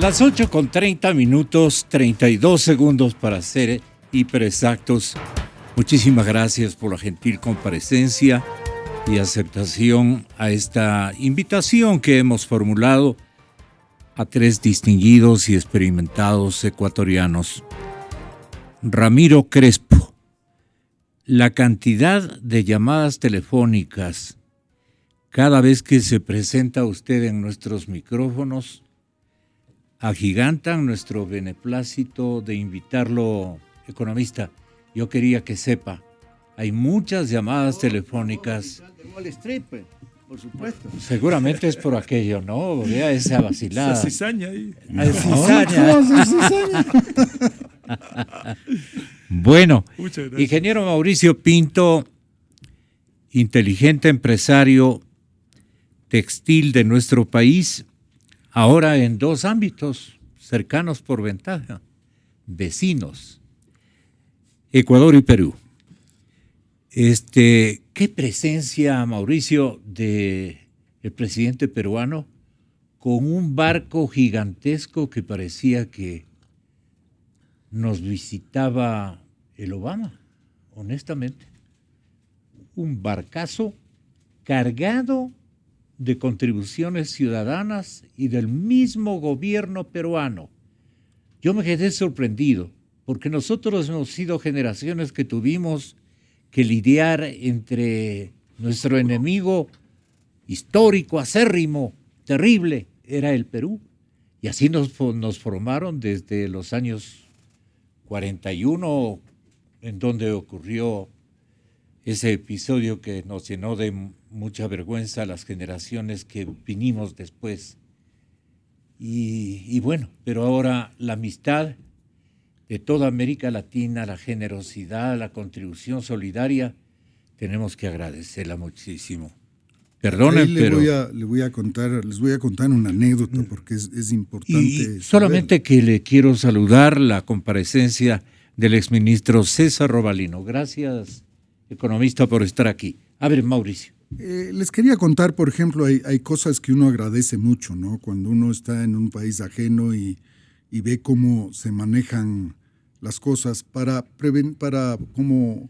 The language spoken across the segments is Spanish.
Las 8:30, 32 segundos para ser hiperexactos. Muchísimas gracias por la gentil comparecencia y aceptación a esta invitación que hemos formulado a tres distinguidos y experimentados ecuatorianos. Ramiro Crespo, la cantidad de llamadas telefónicas cada vez que se presenta usted en nuestros micrófonos agigantan nuestro beneplácito de invitarlo, economista. Yo quería que sepa, hay muchas llamadas telefónicas. Por supuesto. Seguramente es por aquello, ¿no? Vea esa vacilada. Esa cizaña ahí. No. Cizaña. Bueno, ingeniero Mauricio Pinto, inteligente empresario textil de nuestro país, ahora en dos ámbitos cercanos por ventaja, vecinos, Ecuador y Perú. ¿Qué presencia, Mauricio, del presidente peruano con un barco gigantesco que parecía que nos visitaba el Obama, honestamente? Un barcazo cargado de contribuciones ciudadanas y del mismo gobierno peruano. Yo me quedé sorprendido, porque nosotros hemos sido generaciones que tuvimos que lidiar entre nuestro enemigo histórico, acérrimo, terrible, era el Perú. Y así nos formaron desde los años 41, en donde ocurrió ese episodio que nos llenó de mucha vergüenza a las generaciones que vinimos después. Y bueno, pero ahora la amistad de toda América Latina, la generosidad, la contribución solidaria, tenemos que agradecerla muchísimo. Perdonen, pero les voy a contar una anécdota porque es importante. Y solamente que le quiero saludar la comparecencia del exministro César Robalino. Gracias, economista, por estar aquí. A ver, Mauricio. Les quería contar, por ejemplo, hay cosas que uno agradece mucho, ¿no? Cuando uno está en un país ajeno y ve cómo se manejan las cosas para como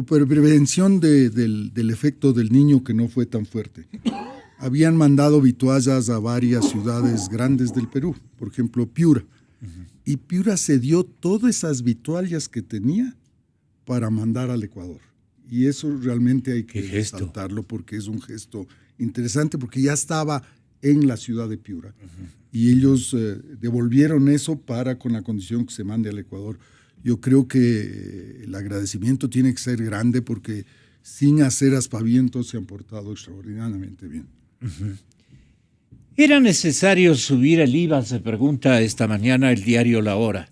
prevención del efecto del niño que no fue tan fuerte. Habían mandado vituallas a varias ciudades grandes del Perú, por ejemplo, Piura. Y Piura cedió todas esas vituallas que tenía para mandar al Ecuador. Y eso realmente hay que resaltarlo porque es un gesto interesante, porque ya estaba en la ciudad de Piura. Y ellos devolvieron eso con la condición que se mande al Ecuador. Yo creo que el agradecimiento tiene que ser grande porque sin hacer aspavientos se han portado extraordinariamente bien. ¿Era necesario subir el IVA? Se pregunta esta mañana el diario La Hora.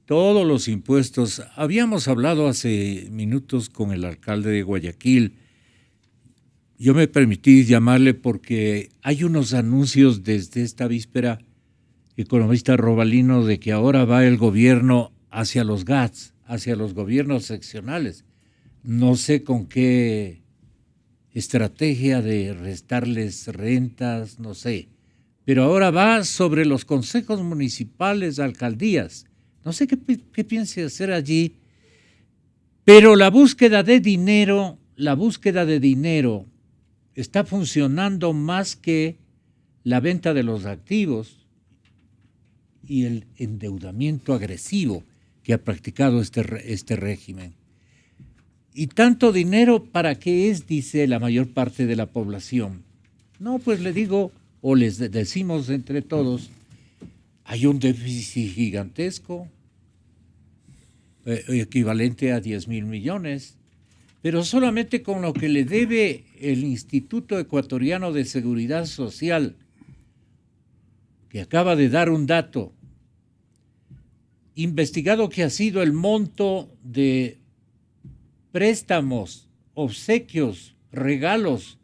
Todos los impuestos. Habíamos hablado hace minutos con el alcalde de Guayaquil. Yo me permití llamarle porque hay unos anuncios desde esta víspera, economista Robalino, de que ahora va el gobierno hacia los GATS, hacia los gobiernos seccionales. No sé con qué estrategia de restarles rentas, no sé. Pero ahora va sobre los consejos municipales, alcaldías. No sé qué piense hacer allí, pero la búsqueda de dinero está funcionando más que la venta de los activos y el endeudamiento agresivo que ha practicado este régimen. ¿Y tanto dinero para qué es?, dice la mayor parte de la población. No, pues le digo, o les decimos entre todos, hay un déficit gigantesco, equivalente a 10,000 millones, pero solamente con lo que le debe el Instituto Ecuatoriano de Seguridad Social, que acaba de dar un dato, investigado que ha sido el monto de préstamos, obsequios, regalos,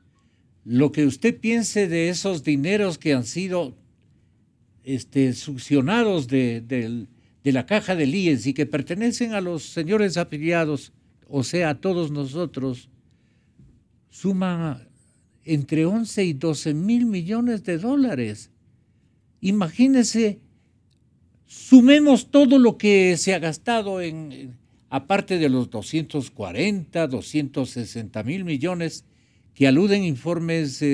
lo que usted piense de esos dineros que han sido succionados de la caja del IES y que pertenecen a los señores afiliados, o sea, a todos nosotros, suma entre 11 y 12 mil millones de dólares. Imagínese Sumemos todo lo que se ha gastado aparte de los 240, 260 mil millones que aluden informes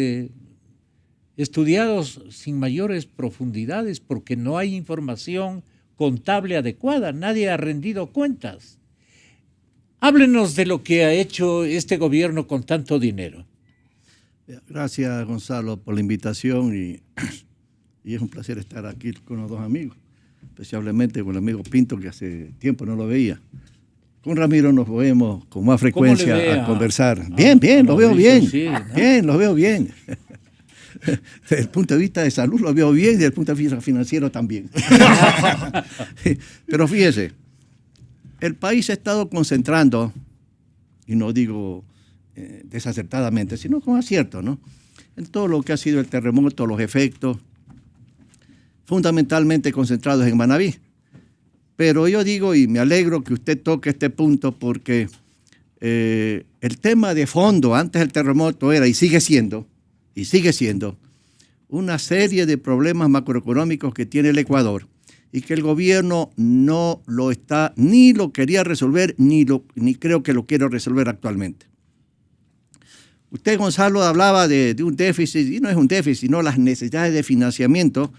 estudiados sin mayores profundidades, porque no hay información contable adecuada, nadie ha rendido cuentas. Háblenos de lo que ha hecho este gobierno con tanto dinero. Gracias, Gonzalo, por la invitación y es un placer estar aquí con los dos amigos, especialmente con el amigo Pinto, que hace tiempo no lo veía. Con Ramiro nos vemos con más frecuencia a conversar. Bien, lo veo bien. Sí, ¿no? Bien, lo veo bien. Desde el punto de vista de salud lo veo bien, desde el punto de vista financiero también. Pero fíjese, el país se ha estado concentrando, y no digo desacertadamente, sino con acierto, ¿no?, en todo lo que ha sido el terremoto, los efectos, fundamentalmente concentrados en Manabí. Pero yo digo, y me alegro que usted toque este punto, porque el tema de fondo antes del terremoto era, y sigue siendo, una serie de problemas macroeconómicos que tiene el Ecuador y que el gobierno no lo está, ni lo quería resolver, ni creo que lo quiere resolver actualmente. Usted, Gonzalo, hablaba de un déficit, y no es un déficit, sino las necesidades de financiamiento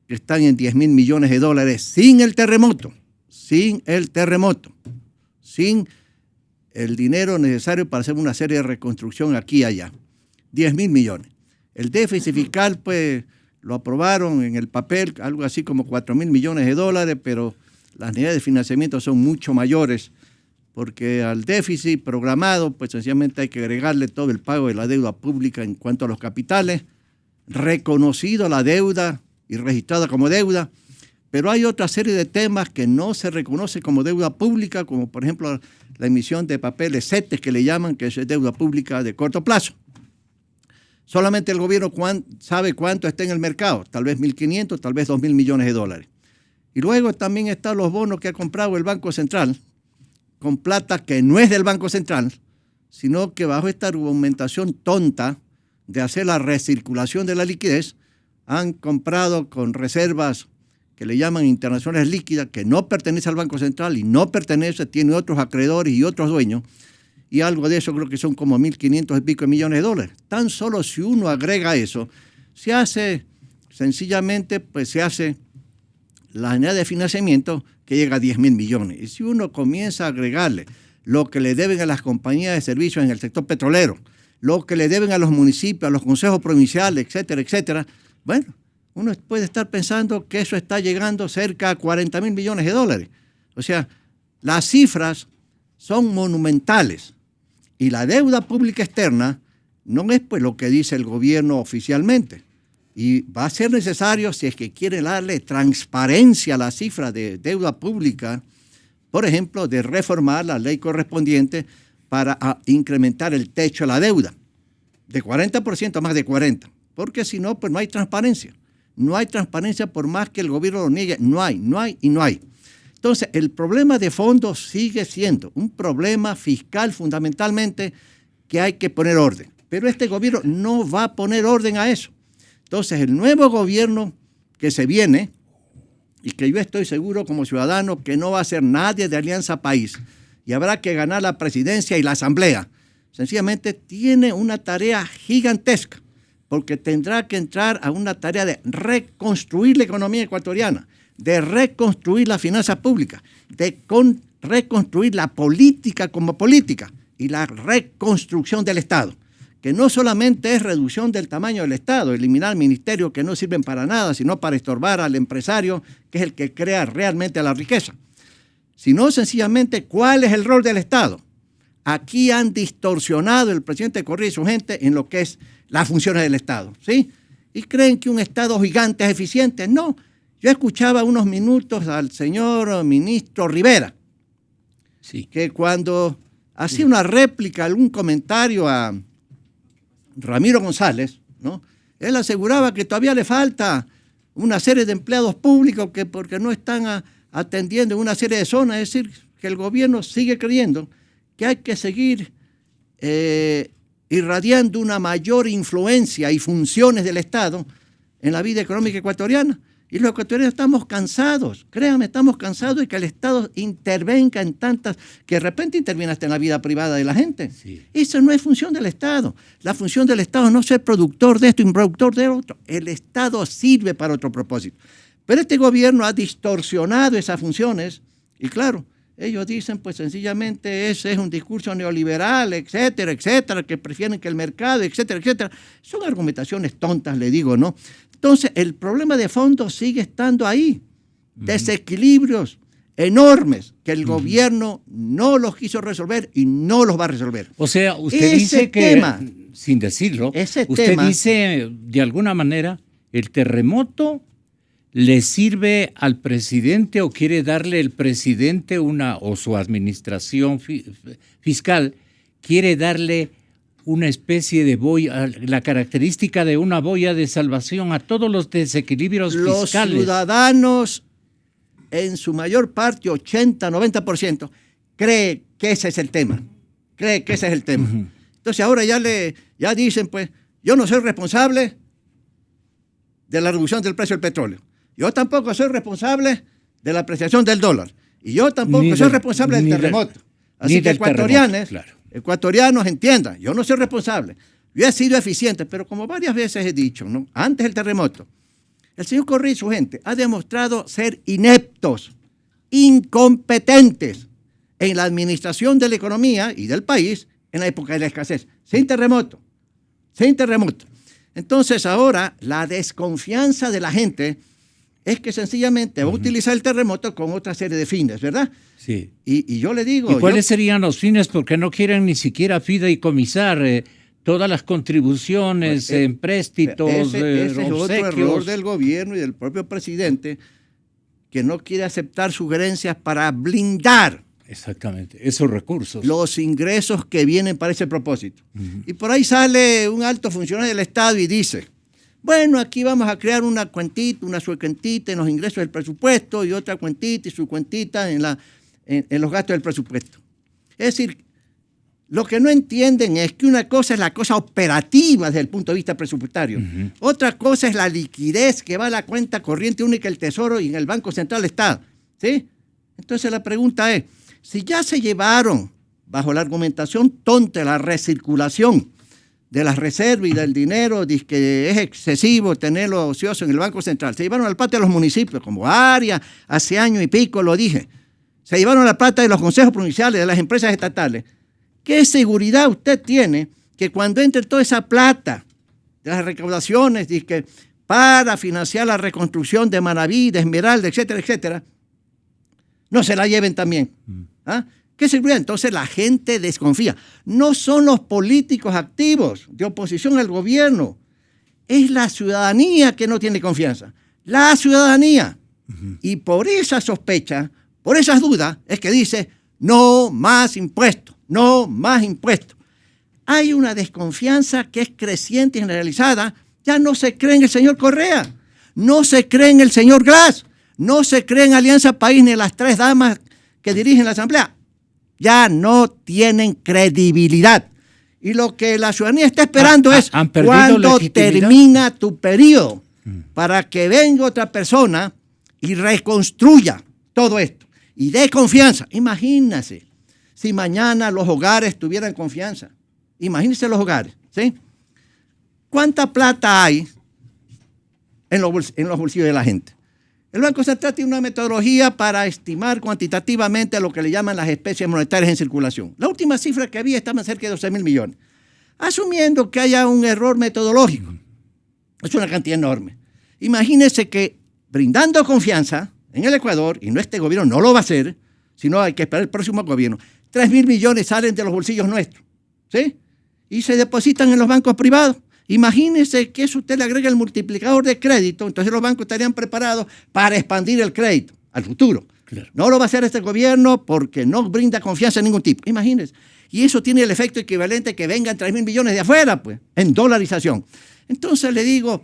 que están en 10 mil millones de dólares sin el terremoto, sin el dinero necesario para hacer una serie de reconstrucción aquí y allá. 10 mil millones. El déficit fiscal, pues, lo aprobaron en el papel, algo así como 4 mil millones de dólares, pero las necesidades de financiamiento son mucho mayores, porque al déficit programado, pues sencillamente hay que agregarle todo el pago de la deuda pública en cuanto a los capitales, reconocido la deuda y registrada como deuda, pero hay otra serie de temas que no se reconoce como deuda pública, como por ejemplo la emisión de papeles CETES, que le llaman, que es deuda pública de corto plazo. Solamente el gobierno sabe cuánto está en el mercado, tal vez 1.500, tal vez 2.000 millones de dólares. Y luego también están los bonos que ha comprado el Banco Central, con plata que no es del Banco Central, sino que bajo esta argumentación tonta de hacer la recirculación de la liquidez, han comprado con reservas que le llaman internacionales líquidas, que no pertenece al Banco Central y no pertenece, tiene otros acreedores y otros dueños, y algo de eso creo que son como 1.500 y pico de millones de dólares. Tan solo si uno agrega eso, se hace sencillamente, pues se hace la unidad de financiamiento que llega a 10 mil millones. Y si uno comienza a agregarle lo que le deben a las compañías de servicios en el sector petrolero, lo que le deben a los municipios, a los consejos provinciales, etcétera, etcétera, bueno, uno puede estar pensando que eso está llegando cerca a 40 mil millones de dólares. O sea, las cifras son monumentales. Y la deuda pública externa no es pues lo que dice el gobierno oficialmente. Y va a ser necesario, si es que quiere darle transparencia a la cifra de deuda pública, por ejemplo, de reformar la ley correspondiente para incrementar el techo de la deuda, de 40% a más de 40%, porque si no, pues no hay transparencia. No hay transparencia por más que el gobierno lo niegue, no hay. Entonces, el problema de fondo sigue siendo un problema fiscal fundamentalmente que hay que poner orden. Pero este gobierno no va a poner orden a eso. Entonces, el nuevo gobierno que se viene, y que yo estoy seguro como ciudadano que no va a ser nadie de Alianza País, y habrá que ganar la presidencia y la asamblea, sencillamente tiene una tarea gigantesca, porque tendrá que entrar a una tarea de reconstruir la economía ecuatoriana, de reconstruir las finanzas públicas, de reconstruir la política como política y la reconstrucción del Estado, que no solamente es reducción del tamaño del Estado, eliminar ministerios que no sirven para nada, sino para estorbar al empresario, que es el que crea realmente la riqueza, sino sencillamente cuál es el rol del Estado. Aquí han distorsionado el presidente Correa y su gente en lo que es las funciones del Estado, ¿sí? Y creen que un Estado gigante es eficiente. No. Yo escuchaba unos minutos al señor ministro Rivera, sí, que cuando hacía una réplica, algún comentario a Ramiro González, ¿no?, él aseguraba que todavía le falta una serie de empleados públicos que porque no están atendiendo en una serie de zonas. Es decir, que el gobierno sigue creyendo que hay que seguir irradiando una mayor influencia y funciones del Estado en la vida económica ecuatoriana. Y los ecuatorianos estamos cansados, créanme, estamos cansados de que el Estado intervenga en tantas, que de repente interviene hasta en la vida privada de la gente. Sí. Eso no es función del Estado. La función del Estado es no ser productor de esto y productor de otro. El Estado sirve para otro propósito. Pero este gobierno ha distorsionado esas funciones y claro, ellos dicen pues sencillamente ese es un discurso neoliberal, etcétera, etcétera, que prefieren que el mercado, etcétera, etcétera. Son argumentaciones tontas, le digo, ¿no? Entonces, el problema de fondo sigue estando ahí. Desequilibrios enormes que el gobierno no los quiso resolver y no los va a resolver. O sea, usted dice que, sin decirlo, usted dice de alguna manera, el terremoto le sirve al presidente o quiere darle el presidente o su administración fiscal, quiere darle una especie de boya, la característica de una boya de salvación a todos los desequilibrios fiscales. Los ciudadanos, en su mayor parte, 80, 90%, cree que ese es el tema. Cree que ese es el tema. Uh-huh. Entonces ahora ya dicen, pues, yo no soy responsable de la reducción del precio del petróleo. Yo tampoco soy responsable de la apreciación del dólar. Y yo tampoco soy responsable del terremoto. Así que ecuatorianos entiendan, yo no soy responsable. Yo he sido eficiente, pero como varias veces he dicho, ¿no? Antes del terremoto, el señor Correa y su gente ha demostrado ser ineptos, incompetentes en la administración de la economía y del país en la época de la escasez, sin terremoto. Entonces ahora la desconfianza de la gente es que sencillamente va a utilizar el terremoto con otra serie de fines, ¿verdad? Sí. Y yo le digo... ¿Y cuáles serían los fines? Porque no quieren ni siquiera fideicomisar todas las contribuciones, empréstitos, ese es otro error del gobierno y del propio presidente, que no quiere aceptar sugerencias para blindar exactamente esos recursos, los ingresos que vienen para ese propósito. Uh-huh. Y por ahí sale un alto funcionario del Estado y dice, bueno, aquí vamos a crear una cuentita, una subcuentita en los ingresos del presupuesto y otra cuentita y subcuentita en los gastos del presupuesto. Es decir, lo que no entienden es que una cosa es la cosa operativa desde el punto de vista presupuestario. Uh-huh. Otra cosa es la liquidez que va a la cuenta corriente única del Tesoro y en el Banco Central está. ¿Sí? Entonces la pregunta es, si ya se llevaron, bajo la argumentación tonta, la recirculación de las reservas y del dinero, dice que es excesivo tenerlo ocioso en el Banco Central, se llevaron al patio de los municipios, como Arias, hace año y pico lo dije, se llevaron la plata de los consejos provinciales, de las empresas estatales. ¿Qué seguridad usted tiene que cuando entre toda esa plata de las recaudaciones, dice que para financiar la reconstrucción de Manaví, de Esmeralda, etcétera, etcétera, no se la lleven también? ¿Ah? ¿Qué seguridad? Entonces la gente desconfía. No son los políticos activos de oposición al gobierno. Es la ciudadanía que no tiene confianza. La ciudadanía. Uh-huh. Y por esa sospecha, por esas dudas, es que dice, no más impuestos, no más impuestos. Hay una desconfianza que es creciente y generalizada. Ya no se cree en el señor Correa, no se cree en el señor Glass, no se cree en Alianza País ni en las tres damas que dirigen la Asamblea. Ya no tienen credibilidad. Y lo que la ciudadanía está esperando es cuándo termina tu periodo para que venga otra persona y reconstruya todo esto y dé confianza. Imagínense si mañana los hogares tuvieran confianza. Imagínense los hogares, ¿sí? ¿Cuánta plata hay en los bolsillos de la gente? El Banco Central tiene una metodología para estimar cuantitativamente lo que le llaman las especies monetarias en circulación. La última cifra que había estaba cerca de 12.000 millones. Asumiendo que haya un error metodológico, es una cantidad enorme. Imagínense que brindando confianza en el Ecuador, y no este gobierno no lo va a hacer, sino hay que esperar el próximo gobierno, 3.000 millones salen de los bolsillos nuestros, ¿sí? Y se depositan en los bancos privados. Imagínese que eso usted le agrega el multiplicador de crédito, entonces los bancos estarían preparados para expandir el crédito al futuro. Claro. No lo va a hacer este gobierno porque no brinda confianza de ningún tipo. Imagínese. Y eso tiene el efecto equivalente que vengan 3.000 millones de afuera, pues, en dolarización. Entonces le digo,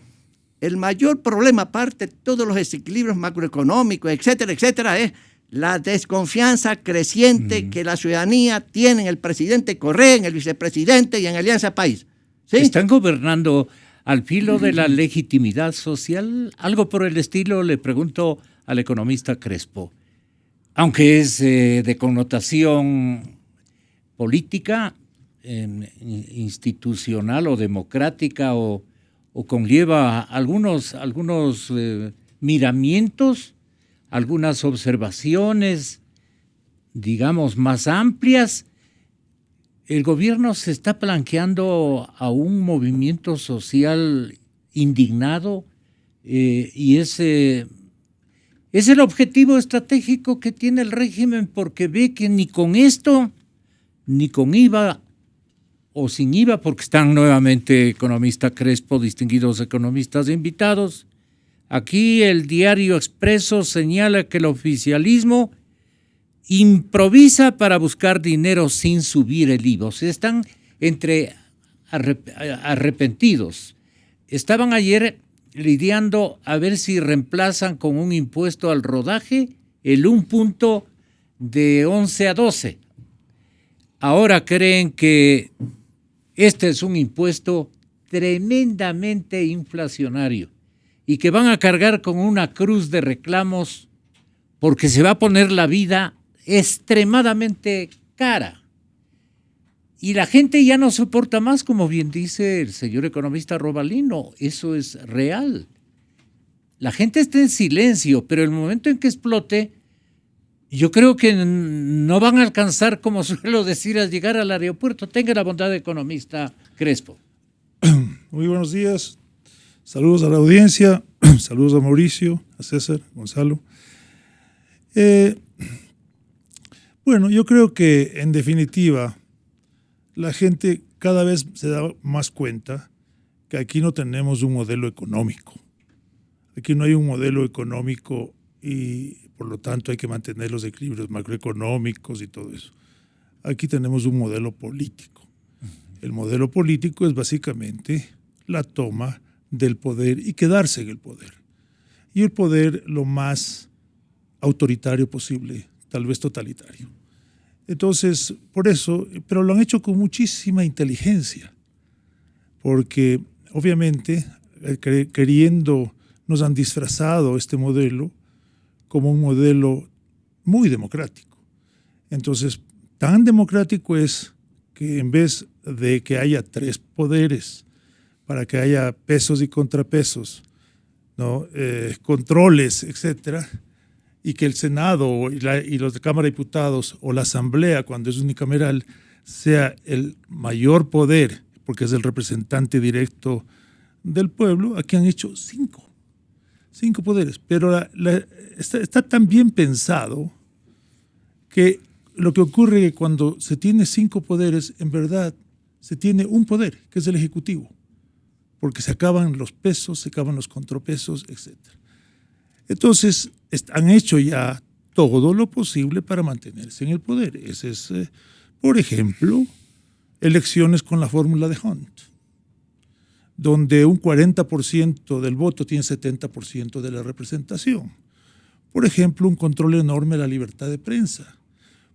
el mayor problema, aparte de todos los desequilibrios macroeconómicos, etcétera, etcétera, es la desconfianza creciente que la ciudadanía tiene en el presidente Correa, en el vicepresidente y en Alianza País. ¿Sí? Están gobernando al filo de la legitimidad social, algo por el estilo, le pregunto al economista Crespo. Aunque es de connotación política, institucional o democrática, o conlleva algunos miramientos, algunas observaciones, digamos, más amplias. El gobierno se está planteando a un movimiento social indignado y es el objetivo estratégico que tiene el régimen, porque ve que ni con esto, ni con IVA o sin IVA, porque están nuevamente economista Crespo, distinguidos economistas invitados. Aquí el diario Expreso señala que el oficialismo improvisa para buscar dinero sin subir el IVA. O sea, están entre arrepentidos. Estaban ayer lidiando a ver si reemplazan con un impuesto al rodaje el 1 punto de 11 a 12. Ahora creen que este es un impuesto tremendamente inflacionario y que van a cargar con una cruz de reclamos porque se va a poner la vida extremadamente cara. Y la gente ya no soporta más, como bien dice el señor economista Robalino, eso es real. La gente está en silencio, pero el momento en que explote, yo creo que no van a alcanzar, como suelo decir, al llegar al aeropuerto. Tenga la bondad de economista Crespo. Muy buenos días, saludos a la audiencia, saludos a Mauricio, a César, Gonzalo. Bueno, yo creo que en definitiva la gente cada vez se da más cuenta que aquí no tenemos un modelo económico. Aquí no hay un modelo económico y por lo tanto hay que mantener los equilibrios macroeconómicos y todo eso. Aquí tenemos un modelo político. El modelo político es básicamente la toma del poder y quedarse en el poder. Y el poder lo más autoritario posible, tal vez totalitario. Entonces, por eso, pero lo han hecho con muchísima inteligencia, porque obviamente queriendo nos han disfrazado este modelo como un modelo muy democrático. Entonces, tan democrático es que en vez de que haya 3 poderes, para que haya pesos y contrapesos, ¿no? Controles, etcétera, y que el Senado y los de Cámara de Diputados o la Asamblea, cuando es unicameral, sea el mayor poder, porque es el representante directo del pueblo, aquí han hecho 5 poderes. Pero está tan bien pensado que lo que ocurre es que cuando se tiene 5 poderes, en verdad se tiene un poder, que es el Ejecutivo, porque se acaban los pesos, se acaban los contrapesos, etcétera. Entonces, han hecho ya todo lo posible para mantenerse en el poder. Ese es, por ejemplo, elecciones con la fórmula de Hunt, donde un 40% del voto tiene 70% de la representación. Por ejemplo, un control enorme a la libertad de prensa.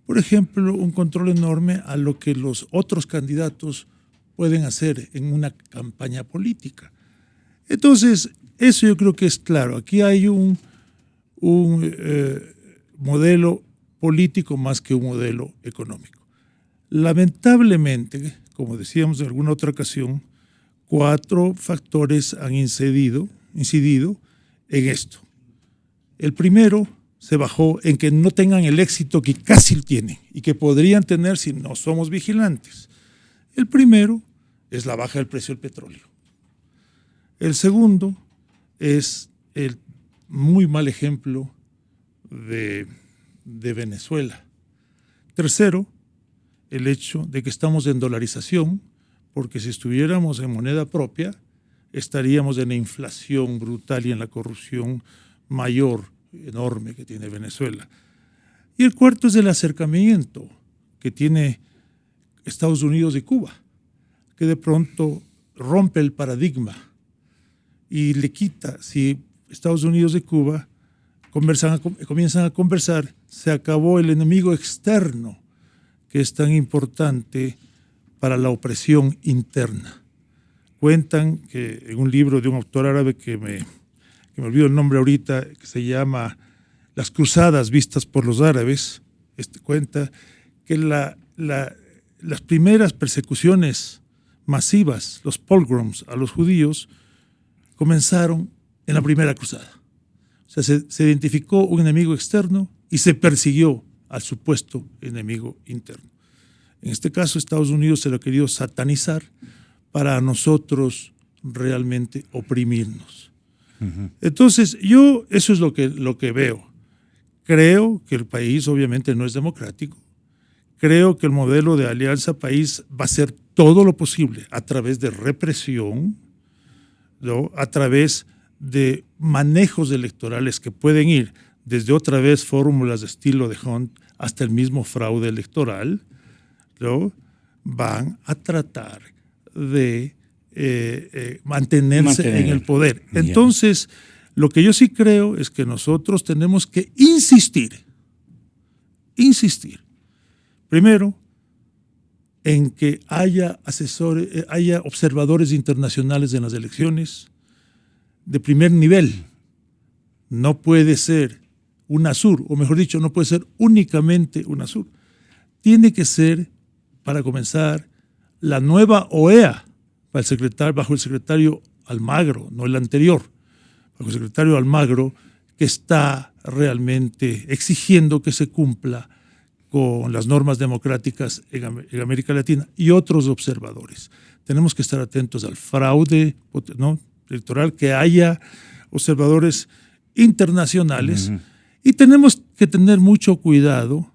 Por ejemplo, un control enorme a lo que los otros candidatos pueden hacer en una campaña política. Entonces, eso yo creo que es claro. Aquí hay un modelo político más que un modelo económico. Lamentablemente, como decíamos en alguna otra ocasión, 4 factores han incidido en esto. El primero se bajó en que no tengan el éxito que casi tienen y que podrían tener si no somos vigilantes. El primero es la baja del precio del petróleo. El segundo es el muy mal ejemplo de Venezuela. Tercero, el hecho de que estamos en dolarización, porque si estuviéramos en moneda propia, estaríamos en la inflación brutal y en la corrupción mayor, enorme que tiene Venezuela. Y el cuarto es el acercamiento que tiene Estados Unidos y Cuba, que de pronto rompe el paradigma y le quita, si Estados Unidos y Cuba comienzan a conversar, se acabó el enemigo externo que es tan importante para la opresión interna. cuentan que en un libro de un autor árabe que me olvido el nombre ahorita, que se llama Las cruzadas vistas por los árabes, cuenta que las primeras persecuciones masivas, los pogroms a los judíos, comenzaron en la primera cruzada. O sea, se identificó un enemigo externo y se persiguió al supuesto enemigo interno. En este caso, Estados Unidos se lo ha querido satanizar para a nosotros realmente oprimirnos. Uh-huh. Entonces, yo eso es lo que veo. Creo que el país obviamente no es democrático. Creo que el modelo de alianza país va a hacer todo lo posible a través de represión, ¿no? A través de manejos electorales que pueden ir desde otra vez fórmulas de estilo de Hunt hasta el mismo fraude electoral, ¿no? Van a tratar de mantenerse en el poder. Entonces, lo que yo sí creo es que nosotros tenemos que insistir, primero, en que haya haya observadores internacionales en las elecciones de primer nivel. No puede ser UNASUR, o mejor dicho, no puede ser únicamente UNASUR. Tiene que ser, para comenzar, la nueva OEA, bajo el secretario Almagro, no el anterior, bajo el secretario Almagro, que está realmente exigiendo que se cumpla con las normas democráticas en América Latina y otros observadores. Tenemos que estar atentos al fraude, ¿no?, electoral, que haya observadores internacionales, uh-huh. Y tenemos que tener mucho cuidado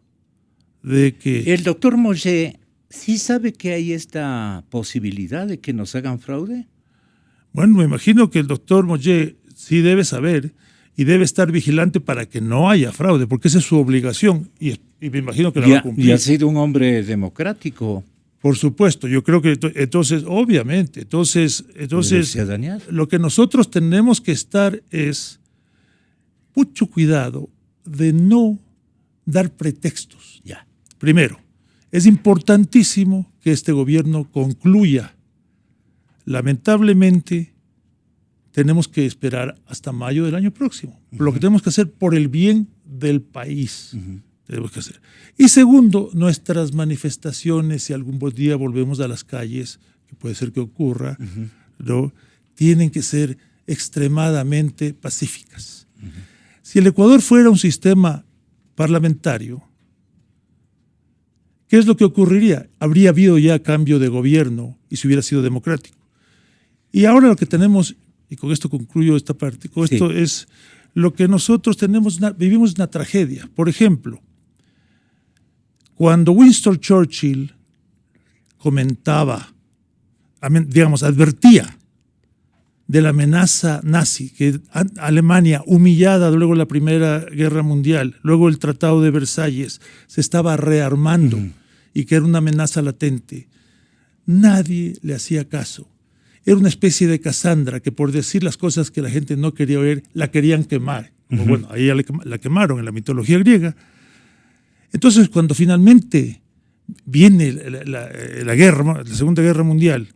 de que... ¿El doctor Mollé sí sabe que hay esta posibilidad de que nos hagan fraude? Bueno, me imagino que el doctor Mollé sí debe saber y debe estar vigilante para que no haya fraude, porque esa es su obligación y me imagino que la va a cumplir. Y ha sido un hombre democrático. Por supuesto, yo creo que entonces, obviamente, entonces lo que nosotros tenemos que estar es mucho cuidado de no dar pretextos. Ya. Primero, es importantísimo que este gobierno concluya. Lamentablemente, tenemos que esperar hasta mayo del año próximo. Uh-huh. Lo que tenemos que hacer por el bien del país. Uh-huh. Tenemos que hacer. Y segundo, nuestras manifestaciones, si algún buen día volvemos a las calles, que puede ser que ocurra, uh-huh. ¿no?, tienen que ser extremadamente pacíficas. Uh-huh. Si el Ecuador fuera un sistema parlamentario, ¿qué es lo que ocurriría? Habría habido ya cambio de gobierno y se hubiera sido democrático. Y ahora lo que tenemos, y con esto concluyo esta parte, con esto es lo que nosotros vivimos una tragedia. Por ejemplo, cuando Winston Churchill comentaba, advertía de la amenaza nazi, que Alemania, humillada luego de la Primera Guerra Mundial, luego el Tratado de Versalles, se estaba rearmando y que era una amenaza latente, nadie le hacía caso. Era una especie de Casandra que, por decir las cosas que la gente no quería oír, la querían quemar. Uh-huh. Bueno, ahí la quemaron en la mitología griega. Entonces, cuando finalmente viene la Segunda Guerra Mundial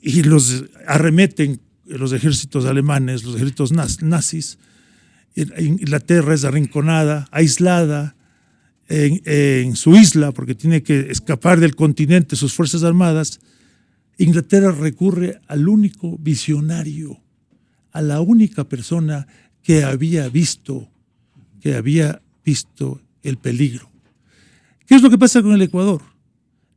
y los arremeten los ejércitos alemanes, los ejércitos nazis, Inglaterra es arrinconada, aislada en su isla, porque tiene que escapar del continente sus fuerzas armadas. Inglaterra recurre al único visionario, a la única persona que había visto el peligro. ¿Qué es lo que pasa con el Ecuador?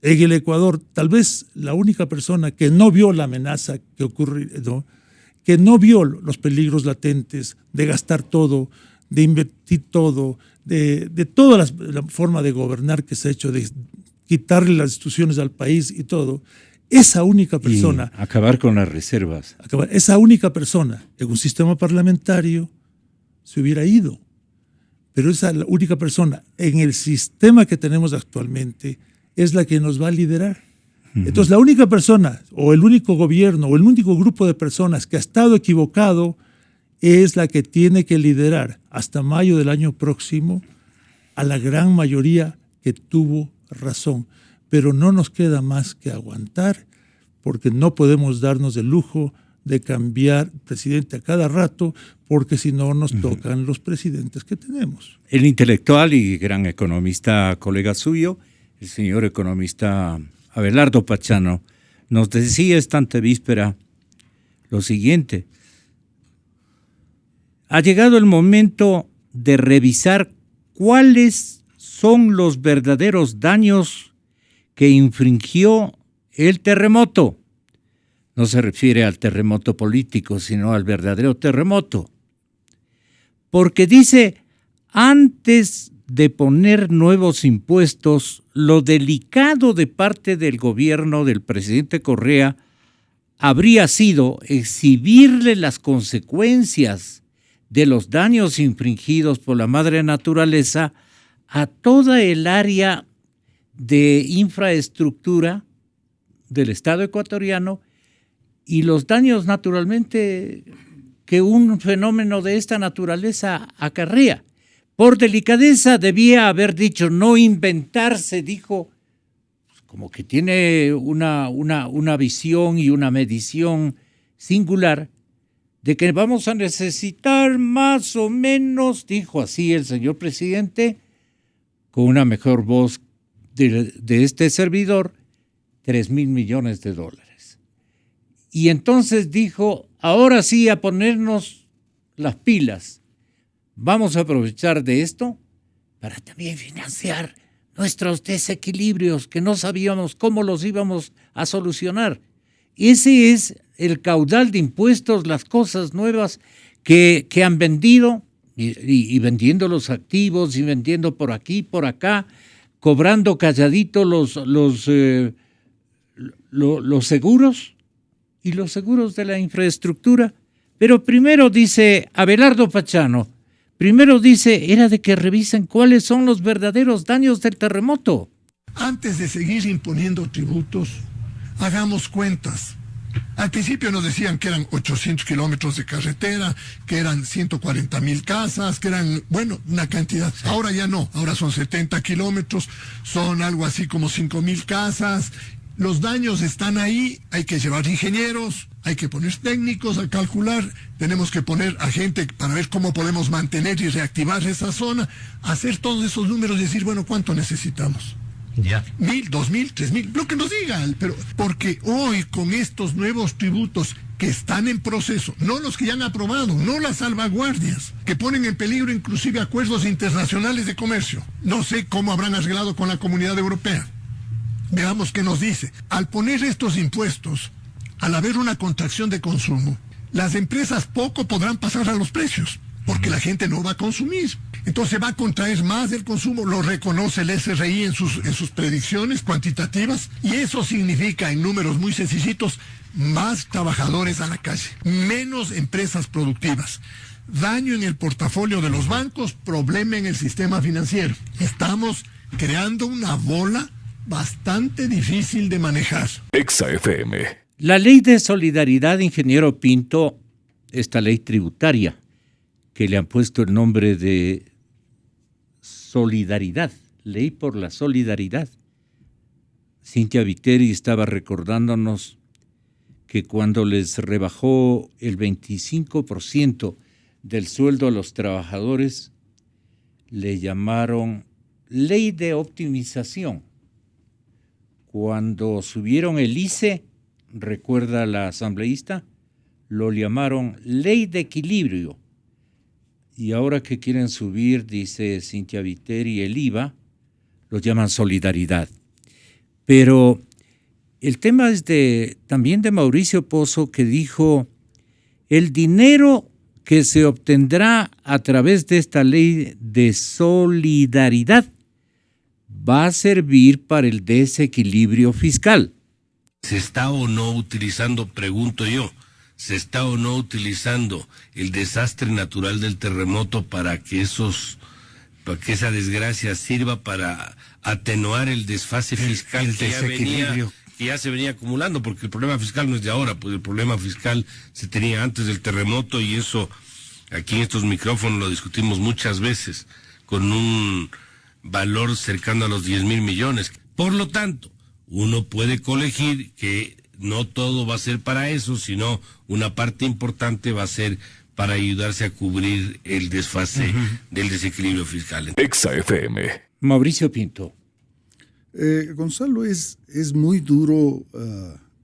En el Ecuador, tal vez la única persona que no vio la amenaza que ocurrió, ¿no?, que no vio los peligros latentes de gastar todo, de invertir todo, de toda la forma de gobernar que se ha hecho, de quitarle las instituciones al país y todo, esa única persona... Y acabar con las reservas. Esa única persona en un sistema parlamentario se hubiera ido. Pero esa única persona en el sistema que tenemos actualmente es la que nos va a liderar. Entonces, la única persona, o el único gobierno, o el único grupo de personas que ha estado equivocado es la que tiene que liderar hasta mayo del año próximo a la gran mayoría que tuvo razón. Pero no nos queda más que aguantar, porque no podemos darnos el lujo de cambiar presidente a cada rato, porque si no nos tocan los presidentes que tenemos. El intelectual y gran economista, colega suyo, el señor economista Abelardo Pachano, nos decía esta antevíspera lo siguiente: ha llegado el momento de revisar cuáles son los verdaderos daños que infringió el terremoto. No se refiere al terremoto político, sino al verdadero terremoto. Porque dice, antes de poner nuevos impuestos, lo delicado de parte del gobierno del presidente Correa habría sido exhibirle las consecuencias de los daños infringidos por la madre naturaleza a toda el área de infraestructura del Estado ecuatoriano y los daños naturalmente que un fenómeno de esta naturaleza acarrea. Por delicadeza debía haber dicho, no inventarse, dijo, como que tiene una visión y una medición singular, de que vamos a necesitar más o menos, dijo así el señor presidente, con una mejor voz de este servidor, 3,000 millones de dólares. Y entonces dijo, ahora sí a ponernos las pilas. Vamos a aprovechar de esto para también financiar nuestros desequilibrios que no sabíamos cómo los íbamos a solucionar. Ese es el caudal de impuestos, las cosas nuevas que han vendido y vendiendo los activos y vendiendo por aquí, por acá, cobrando calladito los seguros y los seguros de la infraestructura. Pero primero dice Abelardo Pachano, era de que revisen cuáles son los verdaderos daños del terremoto. Antes de seguir imponiendo tributos, hagamos cuentas. Al principio nos decían que eran 800 kilómetros de carretera, que eran 140,000 casas, que eran, bueno, una cantidad. Ahora ya no, ahora son 70 kilómetros, son algo así como 5,000 casas. Los daños están ahí, hay que llevar ingenieros, hay que poner técnicos a calcular, tenemos que poner a gente para ver cómo podemos mantener y reactivar esa zona, hacer todos esos números y decir, bueno, ¿cuánto necesitamos? Ya. 1,000, 2,000, 3,000, lo que nos digan, pero porque hoy con estos nuevos tributos que están en proceso, no los que ya han aprobado, no las salvaguardias, que ponen en peligro inclusive acuerdos internacionales de comercio, no sé cómo habrán arreglado con la Comunidad Europea. Veamos qué nos dice. Al poner estos impuestos, al haber una contracción de consumo, las empresas poco podrán pasar a los precios, porque la gente no va a consumir. Entonces va a contraer más el consumo, lo reconoce el SRI en sus predicciones cuantitativas, y eso significa, en números muy sencillitos, más trabajadores a la calle, menos empresas productivas, daño en el portafolio de los bancos, problema en el sistema financiero. Estamos creando una bola bastante difícil de manejar. Exa FM. La ley de solidaridad, ingeniero Pinto, esta ley tributaria, que le han puesto el nombre de solidaridad, ley por la solidaridad. Cintia Viteri estaba recordándonos que cuando les rebajó el 25% del sueldo a los trabajadores, le llamaron ley de optimización. Cuando subieron el ICE, recuerda la asambleísta, lo llamaron ley de equilibrio. Y ahora que quieren subir, dice Cintia Viteri, el IVA, lo llaman solidaridad. Pero el tema es también de Mauricio Pozo, que dijo, el dinero que se obtendrá a través de esta ley de solidaridad va a servir para el desequilibrio fiscal. ¿Se está o no utilizando, pregunto yo, se está o no utilizando el desastre natural del terremoto para que esa desgracia sirva para atenuar el desfase fiscal que ya se venía acumulando? Porque el problema fiscal no es de ahora, pues el problema fiscal se tenía antes del terremoto, y eso aquí en estos micrófonos lo discutimos muchas veces, con un valor cercano a los 10,000 millones. Por lo tanto, uno puede colegir que no todo va a ser para eso, sino una parte importante va a ser para ayudarse a cubrir el desfase del desequilibrio fiscal. Exa FM. Mauricio Pinto. Gonzalo, es muy duro